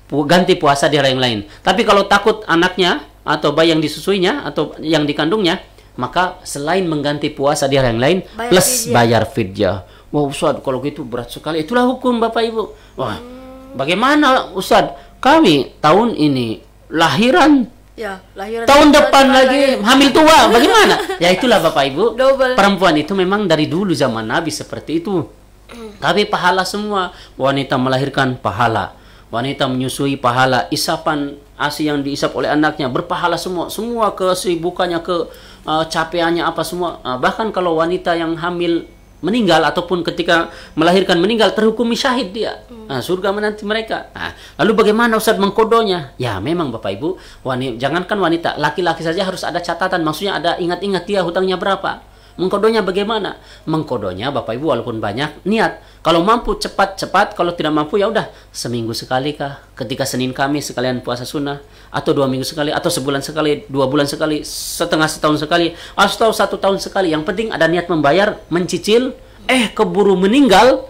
ganti puasa di hari yang lain. Tapi kalau takut anaknya atau bayi yang disusuinya atau yang dikandungnya, maka selain mengganti puasa di hari yang lain plus bayar fidyah. Wah Ustaz, kalau gitu berat sekali. Itulah hukum Bapak Ibu. Wah, bagaimana Ustaz? Kami tahun ini lahiran, tahun depan lagi hamil tua, bagaimana? Ya itulah Bapak Ibu. Perempuan itu memang dari dulu zaman Nabi seperti itu. Tapi pahala semua. Wanita melahirkan pahala, wanita menyusui pahala, isapan ASI yang diisap oleh anaknya berpahala semua. Semua kesibukannya, capaiannya apa semua. Bahkan kalau wanita yang hamil meninggal ataupun ketika melahirkan meninggal, terhukumi syahid dia. Surga menanti mereka. Lalu bagaimana Ustaz mengkodonya? Ya memang Bapak Ibu, jangankan wanita, laki-laki saja harus ada catatan. Maksudnya ada ingat-ingat dia hutangnya berapa. Mengkodonya bagaimana? Mengkodonya Bapak Ibu walaupun banyak, niat. Kalau mampu cepat-cepat, kalau tidak mampu ya udah seminggu sekali kah? Ketika Senin Kamis sekalian puasa sunnah, atau 2 minggu sekali, atau sebulan sekali, 2 bulan sekali, setahun sekali, atau 1 tahun sekali. Yang penting ada niat membayar, mencicil. Keburu meninggal,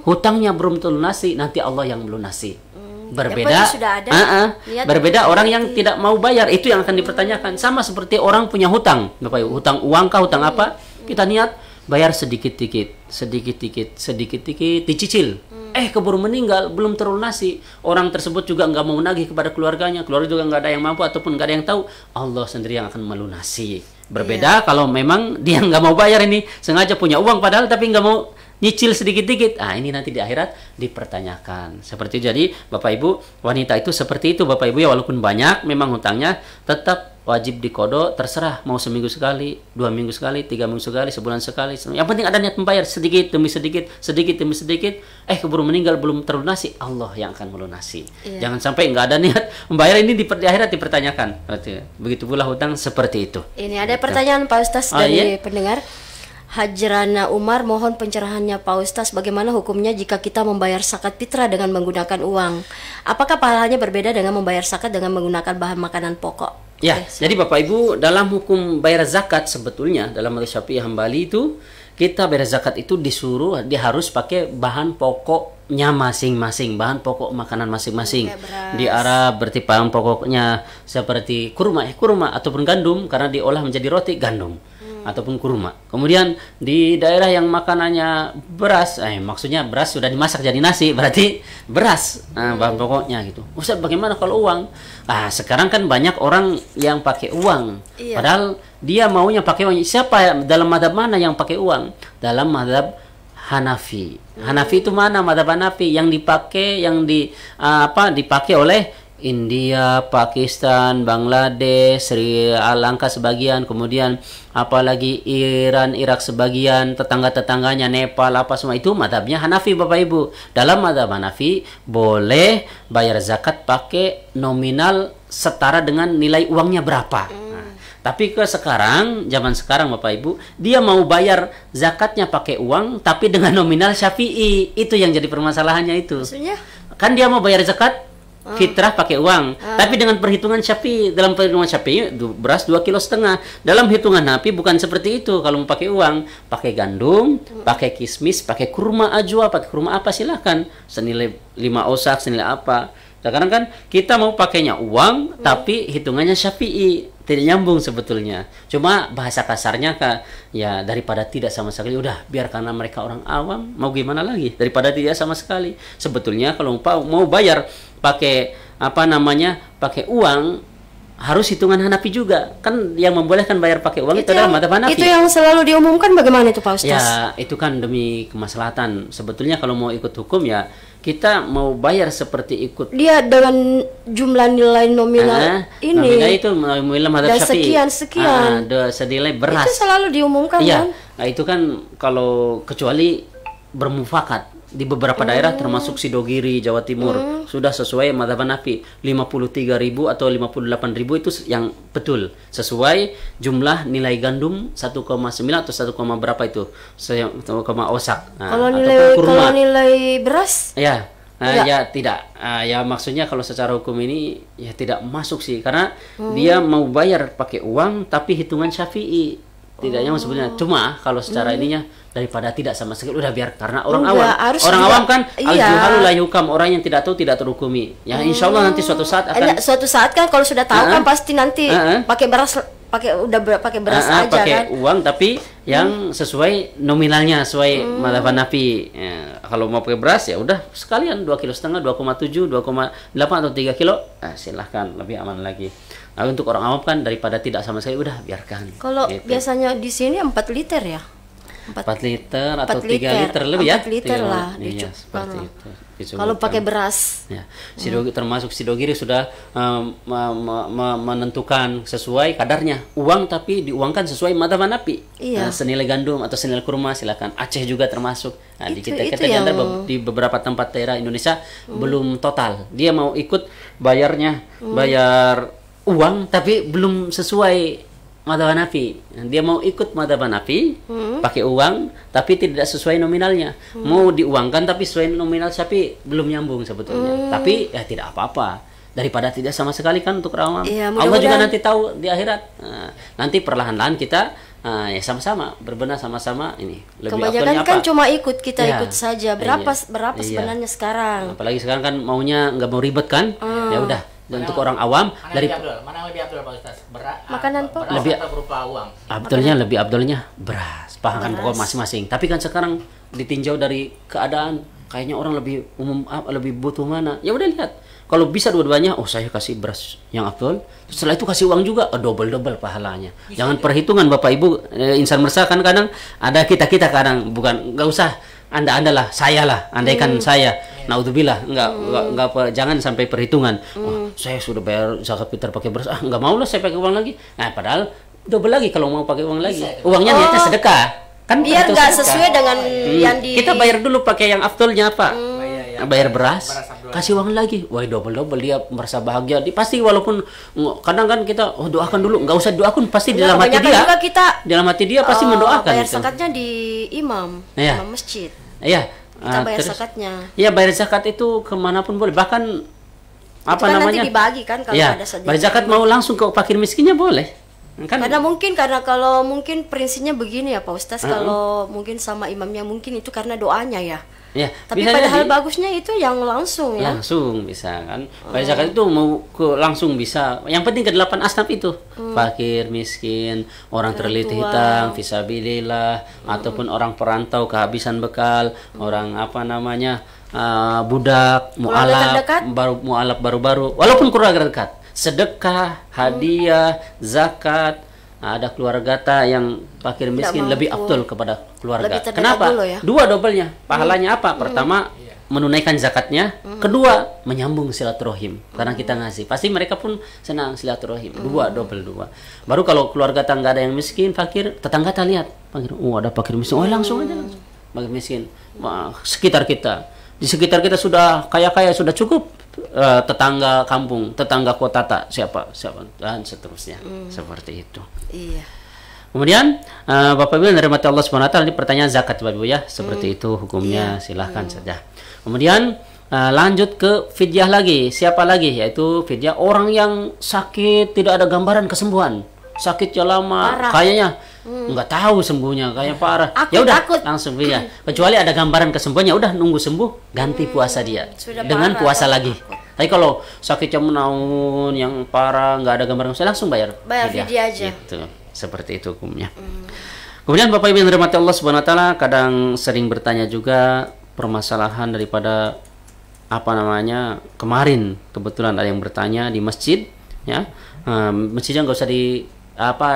hutangnya belum terlunasi, nanti Allah yang melunasi. Berbeda, berbeda orang yang tidak mau bayar, itu yang akan dipertanyakan. Sama seperti orang punya hutang, Bapak Ibu, hutang uang kah, hutang apa? Kita niat bayar sedikit-sedikit, dicicil. Keburu meninggal, belum terlunasi. Orang tersebut juga nggak mau nagih kepada keluarganya, keluarga juga nggak ada yang mampu ataupun nggak ada yang tahu. Allah sendiri yang akan melunasi. Berbeda kalau memang dia nggak mau bayar, ini sengaja punya uang padahal tapi nggak mau nyicil sedikit-sedikit. Ini nanti di akhirat dipertanyakan. Seperti itu. Jadi Bapak Ibu, wanita itu seperti itu Bapak Ibu ya, walaupun banyak memang hutangnya, tetap wajib dikodok, terserah mau seminggu sekali, 2 minggu sekali, 3 minggu sekali, sebulan sekali. Yang penting ada niat membayar sedikit demi sedikit, sedikit demi sedikit. Keburu meninggal belum terlunasi, Allah yang akan melunasi. Jangan sampai nggak ada niat membayar, ini di akhirat dipertanyakan. Begitu pula hutang seperti itu.
Ini ada pertanyaan Pak Ustaz dari pendengar. Hajrana Umar, mohon pencerahannya Pak Ustaz, bagaimana hukumnya jika kita membayar zakat fitrah dengan menggunakan uang? Apakah pahalanya berbeda dengan membayar zakat dengan menggunakan bahan makanan pokok?
Ya, jadi Bapak Ibu, dalam hukum bayar zakat sebetulnya dalam mazhab Syafi'i Hambali itu, kita bayar zakat itu dia harus pakai bahan pokoknya masing-masing, bahan pokok makanan masing-masing. Di Arab berarti bahan pokoknya seperti kurma ataupun gandum, karena diolah menjadi roti, gandum ataupun kurma. Kemudian di daerah yang makanannya beras, maksudnya beras sudah dimasak jadi nasi, berarti beras bahan pokoknya gitu. Ustaz, bagaimana kalau uang? Sekarang kan banyak orang yang pakai uang, padahal dia maunya pakai uang. Siapa dalam madhab mana yang pakai uang? Dalam madhab Hanafi. Hanafi itu mana? Madhab Hanafi yang dipakai, dipakai oleh India, Pakistan, Bangladesh, Sri Lanka sebagian, kemudian apalagi Iran, Irak sebagian, tetangga-tetangganya, Nepal, apa semua itu madhabnya Hanafi, Bapak Ibu. Dalam madhab Hanafi boleh bayar zakat pakai nominal setara dengan nilai uangnya berapa. Tapi zaman sekarang Bapak Ibu, dia mau bayar zakatnya pakai uang tapi dengan nominal Syafi'i. Itu yang jadi permasalahannya itu.
Maksudnya?
Kan dia mau bayar zakat fitrah pakai uang, tapi dengan perhitungan Syafi'i. Dalam perhitungan Syafi'i beras 2,5 kilo. Dalam hitungan Hanafi bukan seperti itu. Kalau mau pakai uang, pakai gandum, pakai kismis, pakai kurma ajwa, pakai kurma apa silahkan, senilai 5 osak, senilai apa. Sekarang kan kita mau pakainya uang, tapi hitungannya Syafi'i. Tidak nyambung sebetulnya. Cuma bahasa kasarnya ya daripada tidak sama sekali, udah biar, karena mereka orang awam, mau gimana lagi daripada tidak sama sekali. Sebetulnya kalau mau bayar pakai pakai uang, harus hitungan Hanafi juga. Kan yang membolehkan bayar pakai uang itu adalah madhab Hanafi.
Itu yang selalu diumumkan, bagaimana itu Pak Ustaz?
Ya, itu kan demi kemaslahatan. Sebetulnya kalau mau ikut hukum ya kita mau bayar seperti ikut
dia dengan jumlah nilai nominal ini.
Nominal itu nominal madhab Syafi'i.
Sekian.
Senilai beras.
Itu selalu diumumkan kan?
Nah, itu kan kalau kecuali bermufakat di beberapa daerah termasuk Sidogiri, Jawa Timur sudah sesuai madhab Hanafi 53.000 atau 58.000 itu yang betul sesuai jumlah nilai gandum 1,9 atau 1, berapa itu 1, osak.
Kalau nilai beras
ya tidak. Ya maksudnya kalau secara hukum ini ya tidak masuk sih, karena dia mau bayar pakai uang tapi hitungan Syafi'i. Tidaknya sebetulnya. Cuma kalau secara ininya daripada tidak sama sekali, udah biar, karena orang awam kan al-juhalu la yukam, orang yang tidak tahu tidak terhukumi. Ya insya Allah nanti suatu saat
kan kalau sudah tahu kan pasti nanti pakai beras aja
pakai
kan,
uang tapi yang sesuai nominalnya, sesuai madhab Hanafi. Kalau mau pakai beras ya udah sekalian 2,5 kilo, 2,7, 2,8 atau 3 kilo, silahkan, lebih aman lagi. Nah, untuk orang awam kan daripada tidak sama sekali, udah biarkan.
Kalau biasanya di sini 4 liter ya?
4 liter atau 3 liter lebih ya?
4 liter lah.
Iya, seperti itu.
Kalau pakai beras.
Ya. Termasuk Sidogiri sudah menentukan sesuai kadarnya. Uang tapi diuangkan sesuai madhab Hanafi. Senilai gandum atau senilai kurma silakan. Aceh juga termasuk. Nah, di kita di beberapa tempat daerah Indonesia belum total. Dia mau ikut bayar uang tapi belum sesuai madhab Hanafi. Dia mau ikut madhab Hanafi pakai uang tapi tidak sesuai nominalnya. Mau diuangkan tapi sesuai nominal Syafi'i, belum nyambung sebetulnya. Tapi ya tidak apa-apa, daripada tidak sama sekali kan untuk orang awam. Allah juga nanti tahu di akhirat. Nanti perlahan-lahan kita ya sama-sama berbenah, sama-sama ini.
Kebanyakan kan cuma ikut saja. Berapa sebenarnya sekarang?
Apalagi sekarang kan maunya nggak mau ribet kan? Ya udah. Dan untuk orang awam
mana lebih abdul Pak Ustaz?
Makanan pokok
lebih atau berupa uang?
Lebih abdulnya beras, bahan pokok masing-masing. Tapi kan sekarang ditinjau dari keadaan, kayaknya orang lebih lebih butuh mana. Ya udah lihat. Kalau bisa dua-duanya, saya kasih beras yang abdul. Setelah itu kasih uang juga, double pahalanya. Jangan perhitungan Bapak Ibu, insan mersa kan kadang ada kita kadang bukan, nggak usah anda lah, saya lah, andaikan saya, naudzubillah, enggak apa, jangan sampai perhitungan. Wah, saya sudah bayar zakat fitrah pakai beras, enggak mau lah saya pakai uang lagi. Nah, padahal double lagi kalau mau pakai uang lagi. Uangnya niatnya sedekah. Kan
Biar
itu
nggak
sedekah.
sesuai dengan yang di
Kita bayar dulu pakai yang afdolnya, Pak. Bayar beras,
Abdul.
kasih uang lagi, wah double dia merasa bahagia. Pasti walaupun kadang kan kita doakan dulu, nggak usah doakan, pasti di dalam hati dia,
juga kita
dalam hati dia pasti mendoakan.
bayar
gitu.
zakatnya di imam,
Iya.
imam masjid.
Iya,
Kita bayar
terus-
zakatnya.
Iya, bayar zakat itu kemanapun boleh, bahkan apa
Itu kan
namanya?
nanti dibagi kan kalau
Iya,
ada saja.
bayar zakat mau langsung ke fakir miskinnya boleh. Kan
Karena kalau mungkin prinsipnya begini ya Pak Ustaz, kalau mungkin sama imamnya mungkin itu karena doanya ya.
ya,
Tapi
bisa
padahal
jadi.
bagusnya itu yang langsung ya.
Langsung bisa kan. Bayar zakat itu mau ke langsung bisa. Yang penting ke 8 asnaf itu. Fakir, miskin, orang terlilit
tua.
hitam, fisabilillah, ataupun orang perantau kehabisan bekal, orang apa namanya? Budak, mualaf,
terdekat?
mualaf baru-baru. Walaupun keluarga dekat. Sedekah, hadiah, zakat, ada keluarga yang fakir miskin lebih
mampu.
afdol kepada keluarga.
Lebih terdekat
Kenapa?
dulu ya.
Dua dobelnya. Pahalanya apa? Pertama, menunaikan zakatnya. Kedua, menyambung silaturahim. Karena kita ngasih. Pasti mereka pun senang silaturahim. Double dua. Baru kalau keluarga tangga ada yang miskin, fakir, tetangga tak lihat. Fakir, ada fakir miskin. Langsung aja langsung. Fakir miskin. Wah, sekitar kita. Di sekitar kita sudah kaya-kaya, sudah cukup. Tetangga kampung, tetangga kota tak, siapa, dan seterusnya. Seperti itu.
Iya.
Kemudian Bapak Ibu dari mata Allah Subhanahu wa taala, ini pertanyaan zakat Bapak Ibu ya. Seperti itu hukumnya, silahkan saja. Kemudian lanjut ke fidyah lagi. Siapa lagi? Yaitu fidyah orang yang sakit tidak ada gambaran kesembuhan. Sakitnya lama, kayaknya nggak tahu sembuhnya, kayak parah. Ya udah langsung fidyah. Kecuali ada gambaran kesembuhannya, udah nunggu sembuh, ganti puasa dia dengan puasa lagi. Tapi kalau sakitnya menaun yang parah, nggak ada gambaran kesembuhan, langsung bayar
Fidyah aja.
Gitu. Seperti itu hukumnya. Kemudian Bapak Ibu yang dirahmati Allah Subhanahu wa taala, kadang sering bertanya juga permasalahan daripada apa namanya? Kemarin kebetulan ada yang bertanya di masjid ya. Masjidnya nggak usah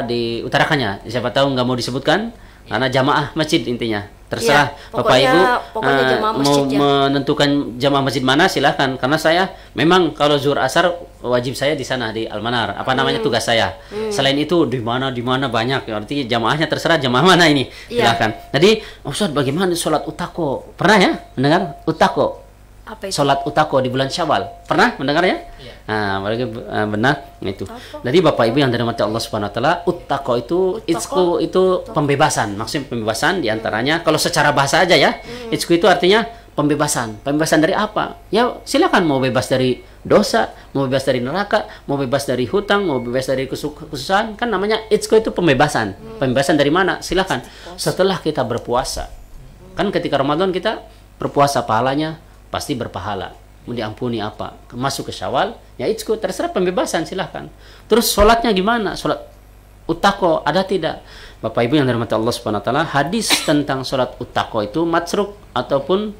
diutarakannya. Siapa tahu nggak mau disebutkan karena jamaah masjid intinya. Terserah Bapak Ibu
pokoknya jamaah
mau
masjid ya.
menentukan jamaah masjid mana, silahkan. Karena saya memang kalau zuhur asar wajib saya di sana di Al-Manar. Apa namanya tugas saya. Selain itu di mana banyak. Artinya jamaahnya terserah jamaah mana ini. Silahkan. Jadi Ustaz, bagaimana sholat utako? Pernah ya mendengar utako?
Apa itu?
Sholat utako di bulan Syawal. Pernah mendengarnya?
Iya.
Nah, benar itu. Jadi Bapak Ibu yang dirahmati Allah Subhanahu wa taala, utako itu itu pembebasan. Maksudnya pembebasan di antaranya kalau secara bahasa aja ya. Itsku itu artinya pembebasan. Pembebasan dari apa? Ya, silakan mau bebas dari dosa, mau bebas dari neraka, mau bebas dari hutang, mau bebas dari kesusahan, kan namanya itsku itu pembebasan. Pembebasan dari mana? Silakan. Setelah kita berpuasa. Kan ketika Ramadan kita berpuasa, pahalanya pasti berpahala, mau diampuni apa, masuk ke Syawal, ya itu terserah pembebasan, silahkan. Terus sholatnya gimana? Sholat utako ada tidak? Bapak Ibu yang dirahmati Allah Subhanahu wa taala, hadis tentang sholat utako itu matsruk ataupun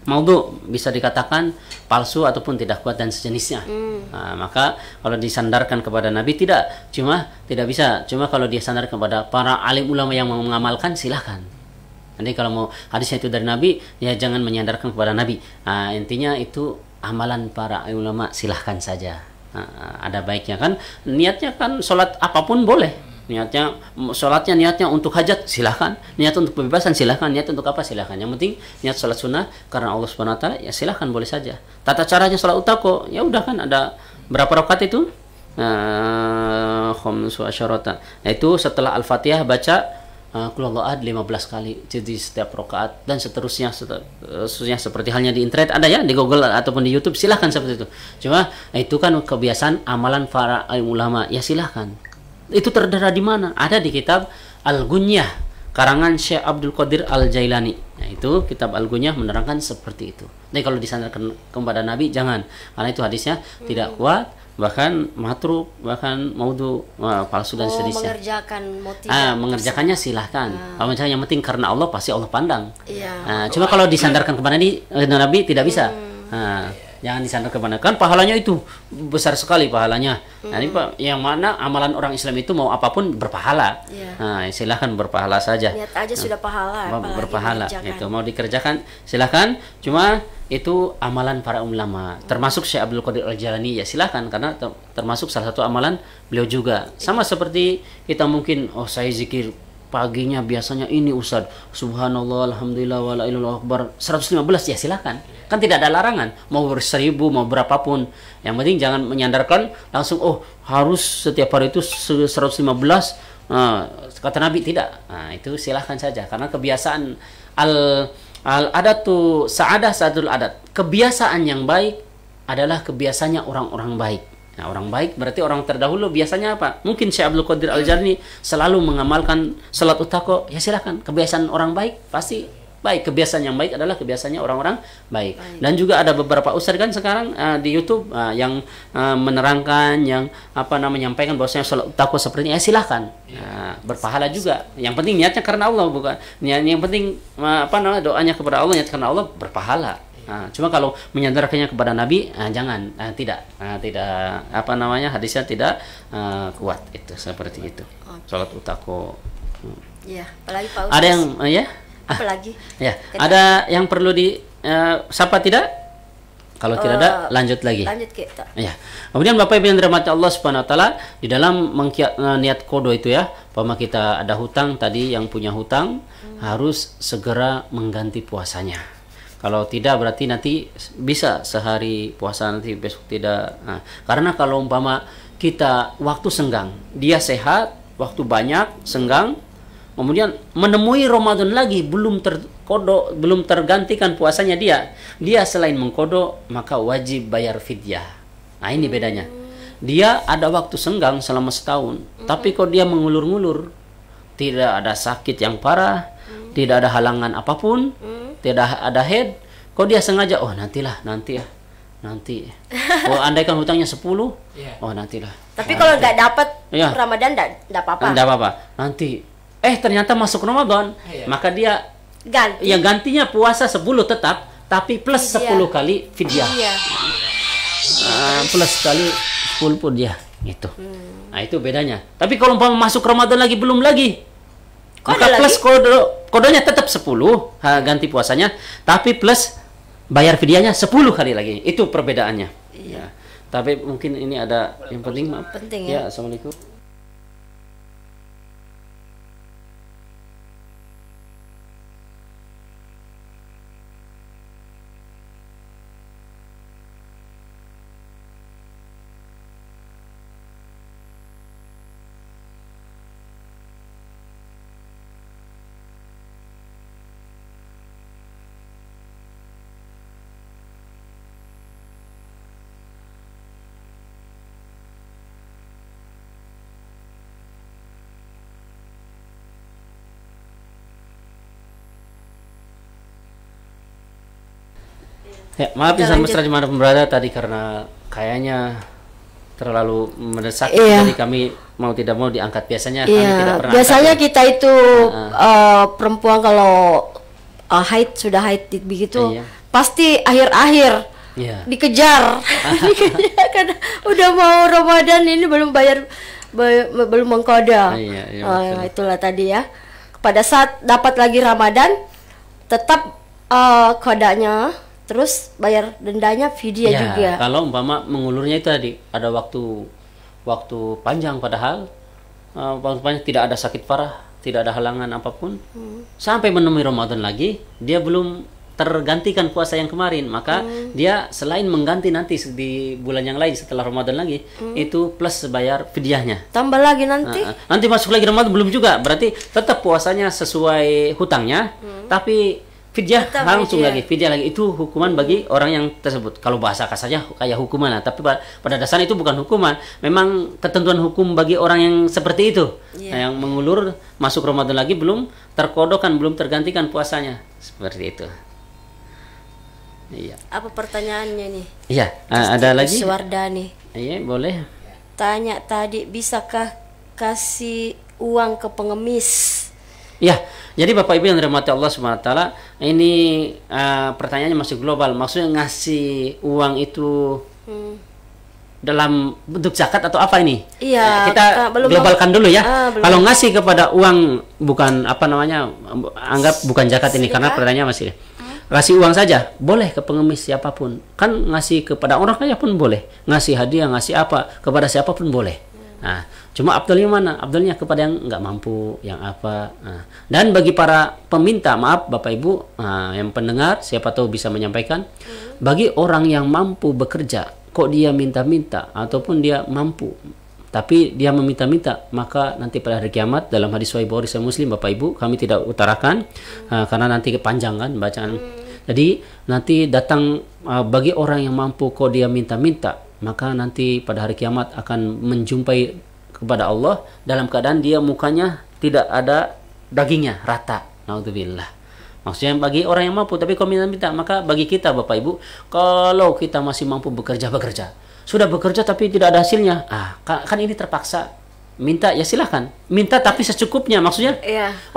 maudhu, bisa dikatakan palsu ataupun tidak kuat dan sejenisnya. Nah, maka kalau disandarkan kepada Nabi tidak bisa, cuma kalau dia sandarkan kepada para alim ulama yang mau mengamalkan, silahkan. Nanti kalau mau hadisnya itu dari Nabi, ya jangan menyandarkan kepada Nabi. Nah, intinya itu amalan para ulama, silahkan saja. Nah, ada baiknya kan, niatnya kan sholat apapun boleh. Sholatnya niatnya untuk hajat, silahkan. Niat untuk pembebasan, silahkan. Niat untuk apa, silahkan. Yang penting niat sholat sunnah karena Allah Subhanahu wa taala, ya silahkan, boleh saja. Tata caranya sholat utako, ya udah kan ada berapa rakaat itu? Khamsu asyarata. Itu setelah Al-Fatihah baca Qul Huwallahu Ahad 15 kali jadi setiap rakaat dan seterusnya seperti halnya di internet ada ya, di Google ataupun di YouTube, silahkan seperti itu. Cuma itu kan kebiasaan amalan para ulama, ya silahkan. Itu tertera di mana? Ada di kitab Al-Gunyah karangan Syekh Abdul Qadir Al-Jailani. Nah, itu kitab Al-Gunyah menerangkan seperti itu. Jadi kalau disandarkan kepada Nabi jangan, karena itu hadisnya tidak kuat, bahkan matruk, bahkan maudhu, palsu dan sejenisnya. Mengerjakannya silahkan. Kalau misalnya yang penting karena Allah, pasti Allah pandang. Cuma kalau disandarkan kepada Nabi tidak bisa. Jangan disandarkan kepada kan pahalanya itu besar sekali pahalanya. Nah, ini Pak, yang mana amalan orang Islam itu mau apapun berpahala. Nah, silahkan berpahala saja.
Niat aja sudah pahala, apalagi
Berpahala
mengerjakan.
itu mau dikerjakan silahkan. Cuma itu amalan para ulama, termasuk Syekh Abdul Qadir Al-Jailani ya silahkan karena termasuk salah satu amalan beliau juga. Sama seperti kita mungkin saya zikir paginya biasanya ini Ustaz, subhanallah alhamdulillah wa la ilaha illallah akbar 115 ya silakan. Kan tidak ada larangan mau 1000 mau berapapun. Yang penting jangan menyandarkan langsung harus setiap hari itu 115 kata Nabi tidak. Nah, itu silahkan saja karena kebiasaan al adatu sa'adah sadul adat. Kebiasaan yang baik adalah kebiasaannya orang-orang baik. Nah, orang baik berarti orang terdahulu biasanya apa? Mungkin Syekh Abdul Qadir Al-Jailani selalu mengamalkan salat utako. Ya silakan, kebiasaan orang baik pasti baik. Kebiasaan yang baik adalah kebiasaannya orang-orang baik. Dan juga ada beberapa ustadz kan sekarang di YouTube yang menerangkan, yang menyampaikan bahwasanya salat utako seperti ini. Ya silakan, berpahala juga. Yang penting niatnya karena Allah bukan. Yang penting doanya kepada Allah, niat karena Allah berpahala. Cuma kalau menyandarkannya kepada Nabi jangan, tidak hadisnya tidak kuat itu seperti itu. Salat utako.
Iya, apalagi Pak Ustaz.
Ada yang
apalagi?
Ya, ada yang perlu di sapa tidak? Kalau tidak ada lanjut lagi.
Lanjut kita.
Ya. Kemudian Bapak Ibu yang dirahmati Allah Subhanahu wa taala, di dalam niat kodo itu ya, umpama kita ada hutang tadi, yang punya hutang harus segera mengganti puasanya. Kalau tidak berarti nanti bisa sehari puasa nanti besok tidak. Karena kalau umpama kita waktu senggang, dia sehat, waktu banyak senggang, kemudian menemui Ramadan lagi belum tergantikan puasanya dia selain mengkodo maka wajib bayar fidyah. Nah, ini bedanya. Dia ada waktu senggang selama setahun, tapi kok dia mengulur-ngulur, tidak ada sakit yang parah, tidak ada halangan apapun, tidak ada head, kok dia sengaja nanti. Andaikan hutangnya 10, nantilah.
Tapi kalau nggak dapat Ramadan nggak apa-apa.
Nggak apa-apa. Nanti ternyata masuk Ramadan, maka dia gantinya puasa 10 tetap, tapi plus 10 kali fidyah. Plus kali 10 pun dia gitu. Nah, itu bedanya. Tapi kalau umpama masuk Ramadan lagi belum lagi, maka plus kodonya tetap 10 ganti puasanya, tapi plus bayar fidyahnya 10 kali lagi. Itu perbedaannya. Ya. Tapi mungkin ini ada yang penting, maaf.
Penting ya.
Assalamualaikum. Ya, maaf Insan Mesra dimanapun berada tadi karena kayaknya terlalu mendesak, jadi kami mau tidak mau diangkat. Biasanya kami tidak pernah.
Biasanya kita itu perempuan kalau sudah haid begitu pasti akhir-akhir dikejar, karena udah mau Ramadan ini belum bayar, belum mengkoda. Itulah tadi ya. Pada saat dapat lagi Ramadan tetap kodanya. Terus bayar dendanya fidyah juga.
Kalau umpama mengulurnya itu tadi ada waktu panjang, padahal waktu panjang tidak ada sakit parah, tidak ada halangan apapun, sampai menemui Ramadan lagi dia belum tergantikan puasa yang kemarin, maka dia selain mengganti nanti di bulan yang lain setelah Ramadan lagi, itu plus bayar fidyahnya.
Tambah lagi nanti.
Nanti masuk lagi Ramadan belum juga, berarti tetap puasanya sesuai hutangnya, tapi fidyah langsung lagi, fidyah lagi. Itu hukuman bagi orang yang tersebut. Kalau bahasa kasarnya kayak hukuman lah, tapi pada dasarnya itu bukan hukuman. Memang ketentuan hukum bagi orang yang seperti itu. Yang mengulur masuk Ramadan lagi belum terkodokan, belum tergantikan puasanya. Seperti itu. Iya.
Apa pertanyaannya nih?
Iya, ada lagi?
Suwardani.
Iya, boleh.
Tanya tadi, bisakah kasih uang ke pengemis
Ya, jadi Bapak Ibu yang dirahmati Allah Subhanahu wa taala, ini pertanyaannya masih global. Maksudnya ngasih uang itu dalam bentuk zakat atau apa ini?
Iya,
kita
belum
globalkan dulu ya.
Belum.
Kalau ngasih kepada uang bukan apa namanya, anggap bukan zakat ini karena pertanyaannya masih. Kasih uang saja boleh ke pengemis siapapun, kan ngasih kepada orang kaya pun boleh, ngasih hadiah, ngasih apa kepada siapapun boleh. Nah, cuma abdulnya mana? Abdulnya kepada yang nggak mampu, yang apa. Nah, dan bagi para peminta, maaf Bapak Ibu, yang pendengar, siapa tahu bisa menyampaikan, bagi orang yang mampu bekerja, kok dia minta-minta ataupun dia mampu tapi dia meminta-minta, maka nanti pada hari kiamat dalam hadis Sahih Bukhari Muslim, Bapak Ibu, kami tidak utarakan karena nanti kepanjangan bacaan. Jadi nanti datang bagi orang yang mampu kok dia minta-minta, maka nanti pada hari kiamat akan menjumpai kepada Allah dalam keadaan dia mukanya tidak ada dagingnya, rata. Naudzubillah. Maksudnya bagi orang yang mampu tapi kok minta-minta, maka bagi kita Bapak Ibu, kalau kita masih mampu bekerja, sudah bekerja tapi tidak ada hasilnya, kan ini terpaksa minta, ya silahkan minta tapi secukupnya. Maksudnya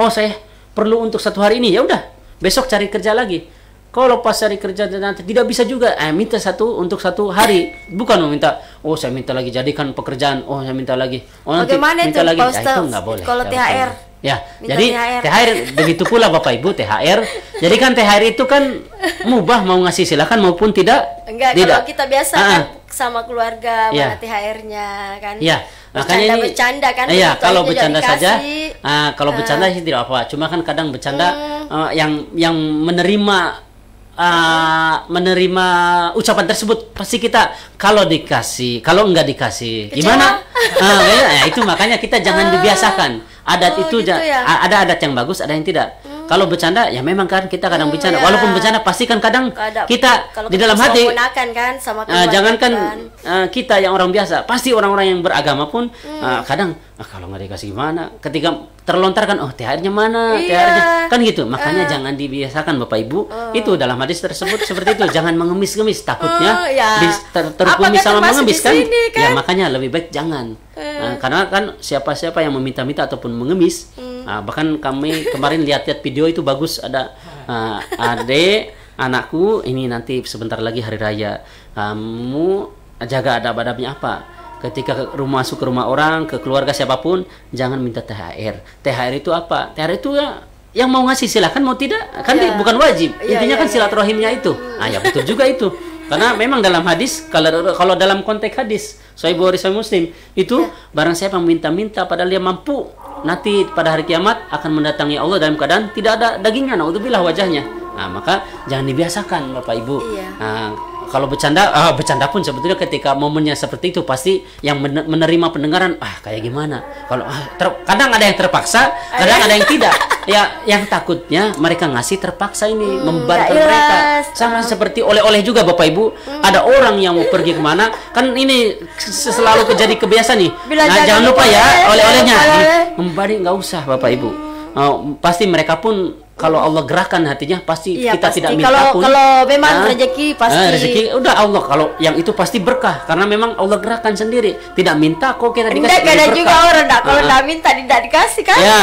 oh saya perlu untuk 1 hari ini, ya udah besok cari kerja lagi. Kalau pas cari kerja nanti tidak bisa juga, minta untuk 1 hari, bukan meminta oh saya minta lagi jadikan pekerjaan, oh saya minta lagi, oh nanti
bagaimana
minta
itu,
lagi.
Itu
nggak boleh
kalau THR
ya.
minta
Jadi THR begitu pula Bapak Ibu, THR. Jadi kan THR itu kan mubah, mau ngasih silakan maupun tidak.
Enggak, kalau kita biasa kan sama keluarga mana THR-nya kan.
Iya, makanya ini
bercanda kan.
Iya, kalau bercanda saja. Kalau bercanda sih tidak apa. Cuma kan kadang bercanda yang menerima ucapan tersebut pasti kita kalau dikasih, kalau enggak dikasih gimana? Ya, itu makanya kita jangan dibiasakan. Adat itu gitu ya? Ada adat yang bagus, ada yang tidak. Kalau bercanda ya memang kan kita kadang bercanda. Walaupun bercanda pasti kan kadang kita di dalam hati
kan sama
jangankan kita yang orang biasa, pasti orang-orang yang beragama pun kadang kalau nggak dikasih gimana, ketika terlontarkan oh THR-nya mana, THR-nya kan gitu. Makanya jangan dibiasakan Bapak Ibu. Itu dalam hadis tersebut seperti itu, jangan mengemis-ngemis, takutnya terkumis sama mengemis kan? Ya makanya lebih baik jangan. Karena kan siapa-siapa yang meminta-minta ataupun mengemis, bahkan kami kemarin lihat video itu bagus, ada adek anakku ini nanti sebentar lagi hari raya, kamu jaga adab-adabnya apa ketika masuk ke rumah orang, ke keluarga siapapun, jangan minta THR. THR itu apa? THR itu ya yang mau ngasih silakan, mau tidak kan bukan wajib. Intinya kan silaturahimnya itu. Ya betul juga itu. Karena memang dalam hadis, kalau dalam konteks hadis Sahih Bukhari Sahih Muslim itu barang siapa minta-minta padahal dia mampu, nanti pada hari kiamat akan mendatangi Allah dalam keadaan tidak ada dagingnya, naudzubillah wajahnya. Maka jangan dibiasakan Bapak Ibu. Kalau bercanda pun sebetulnya ketika momennya seperti itu pasti yang menerima pendengaran kayak gimana. Kalau kadang ada yang terpaksa, kadang ada yang tidak. Ya, yang takutnya mereka ngasih terpaksa ini membantu mereka. Sama seperti oleh-oleh juga Bapak Ibu. Ada orang yang mau pergi kemana, kan ini selalu jadi kebiasaan nih. Jangan lupa ya oleh-olehnya. Memberi nggak usah Bapak Ibu. Pasti mereka pun kalau Allah gerakkan hatinya pasti kita tidak minta pun. Kalau
memang rezeki pasti.
Rezeki udah Allah, kalau yang itu pasti berkah karena memang Allah gerakkan sendiri. Tidak minta kok kita dikasih.
Ada juga orang kalau tidak minta tidak dikasih kan?
Ya,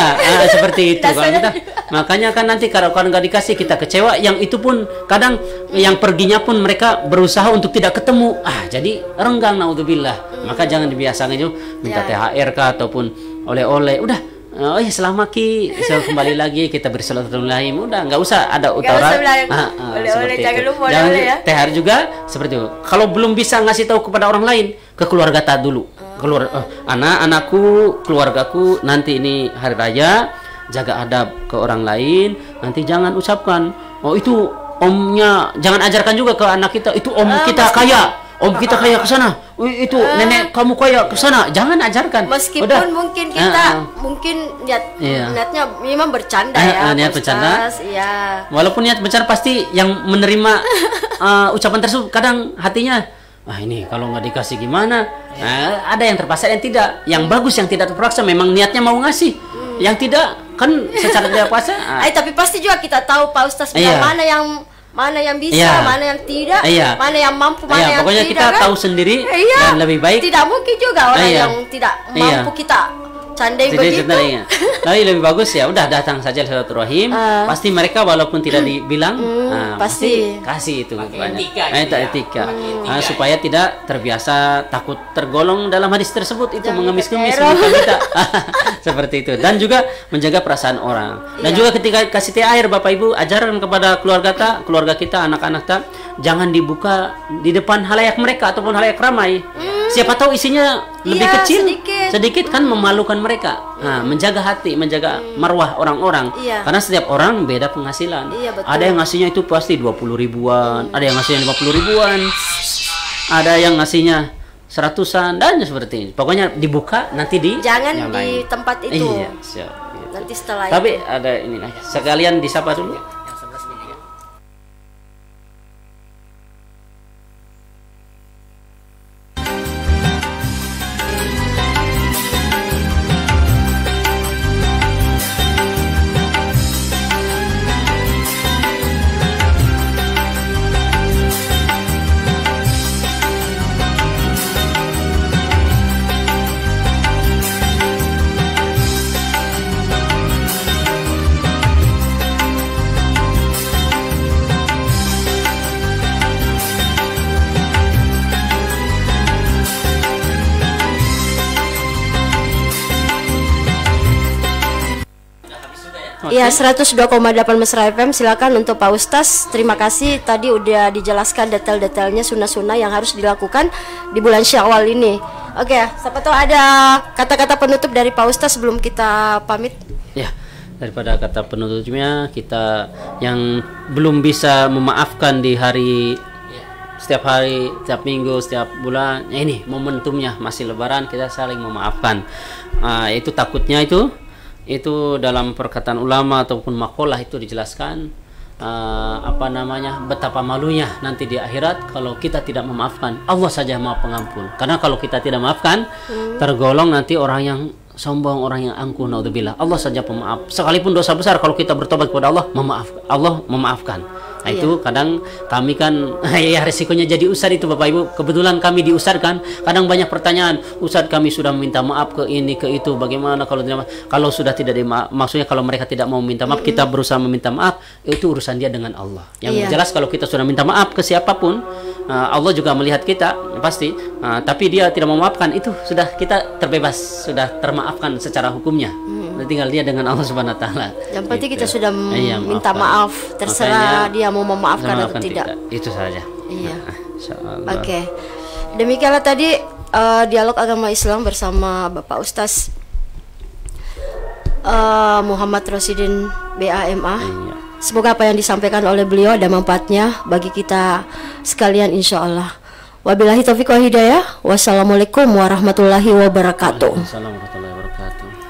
seperti itu. Kalau kita, makanya kan nanti kalau nggak dikasih kita kecewa. Yang itu pun kadang yang perginya pun mereka berusaha untuk tidak ketemu. Jadi renggang, naudzubillah. Maka jangan dibiasakan itu minta THR kah ataupun oleh-oleh. Udah. Oh ya selama kembali lagi kita bersilaturahmi, udah nggak usah ada utara.
Oleh-oleh jangan lupa
ya. THR juga seperti itu. Kalau belum bisa ngasih tahu kepada orang lain, ke keluarga dulu. Anakku, keluargaku nanti ini hari raya, jaga adab ke orang lain. Nanti jangan ucapkan, oh itu omnya, jangan ajarkan juga ke anak kita, itu om kita kaya. Om kita kaya ke sana. Itu nenek kamu kaya ke sana. Jangan ajarkan.
Meskipun mungkin kita niatnya memang bercanda
niat bercanda.
Iya.
Walaupun niat bercanda pasti yang menerima ucapan tersebut kadang hatinya ini kalau nggak dikasih gimana? Ada yang terpaksa yang tidak. Yang bagus yang tidak terpaksa memang niatnya mau ngasih. Yang tidak kan secara tidak paksa.
Tapi pasti juga kita tahu Pak Ustaz mana yang bisa, mana yang tidak, mana yang mampu, mana yang
pokoknya
tidak.
Pokoknya kita tahu sendiri dan lebih baik.
Tidak mungkin juga orang yang tidak mampu kita Candai
Jadi
begitu.
sebenarnya. Tapi lebih bagus ya udah datang saja silaturahim. Pasti mereka walaupun tidak dibilang pasti kasih itu banyak.
etika
Itu
gitu ya.
etika. Supaya tidak terbiasa takut tergolong dalam hadis tersebut itu mengemis-ngemis minta-minta. Seperti itu. Dan juga menjaga perasaan orang. Dan juga ketika kasih teh air Bapak Ibu ajaran kepada keluarga kita, anak-anak kita jangan dibuka di depan halayak mereka ataupun halayak ramai. Siapa tahu isinya lebih
Iya,
kecil,
sedikit.
kan memalukan mereka. Nah, menjaga hati, menjaga marwah orang-orang.
Iya.
Karena setiap orang beda penghasilan.
Iya, betul.
Ada yang ngasihnya itu pasti 20 ribuan, ada yang ngasihnya 50 ribuan, ada yang ngasihnya 100-an dan seperti ini. Pokoknya dibuka nanti di
Jangan
yang
di
lain.
tempat itu.
Iya, siap, gitu.
Nanti setelah
Tapi
itu.
ada ini lah. Sekalian disapa dulu.
Yang 11 ini kan.
Iya, 102,8 Mesra FM. Silakan untuk Pak Ustaz. Terima kasih tadi udah dijelaskan detail-detailnya sunnah-sunnah yang harus dilakukan di bulan Syawal ini. Oke, siapa tahu ada kata-kata penutup dari Pak Ustaz sebelum kita pamit.
Ya, daripada kata penutupnya kita yang belum bisa memaafkan di hari setiap hari, setiap minggu, setiap bulan, ya ini momentumnya masih Lebaran kita saling memaafkan. Itu takutnya itu dalam perkataan ulama ataupun makalah itu dijelaskan betapa malunya nanti di akhirat kalau kita tidak memaafkan. Allah saja Maha Pengampun. Karena kalau kita tidak maafkan tergolong nanti orang yang sombong, orang yang angkuh, naudzubillah. Allah saja pemaaf. Sekalipun dosa besar kalau kita bertobat kepada Allah, Allah memaafkan. Nah, itu kadang kami kan ya resikonya jadi ustadz itu Bapak Ibu. Kebetulan kami diustadkan, kadang banyak pertanyaan, ustadz kami sudah minta maaf ke ini ke itu, bagaimana kalau sudah tidak maksudnya kalau mereka tidak mau minta maaf, kita berusaha meminta maaf, itu urusan dia dengan Allah. Yang jelas kalau kita sudah minta maaf ke siapapun, Allah juga melihat kita pasti, tapi dia tidak memaafkan, itu sudah kita terbebas, sudah termaafkan secara hukumnya. Tinggal dia dengan Allah Subhanahu wa taala.
Yang penting
Gitu.
kita sudah minta maaf, terserah dia mau memaafkan atau tidak.
Itu saja.
Iya.
Insyaallah.
Oke. Demikianlah tadi dialog agama Islam bersama Bapak Ustaz Muhammad Rosidin BAMA.
Iya.
Semoga apa yang disampaikan oleh beliau ada manfaatnya bagi kita sekalian insyaallah. Wabillahi taufiq wa hidayah. Wassalamualaikum warahmatullahi wabarakatuh.
Assalamualaikum warahmatullahi wabarakatuh.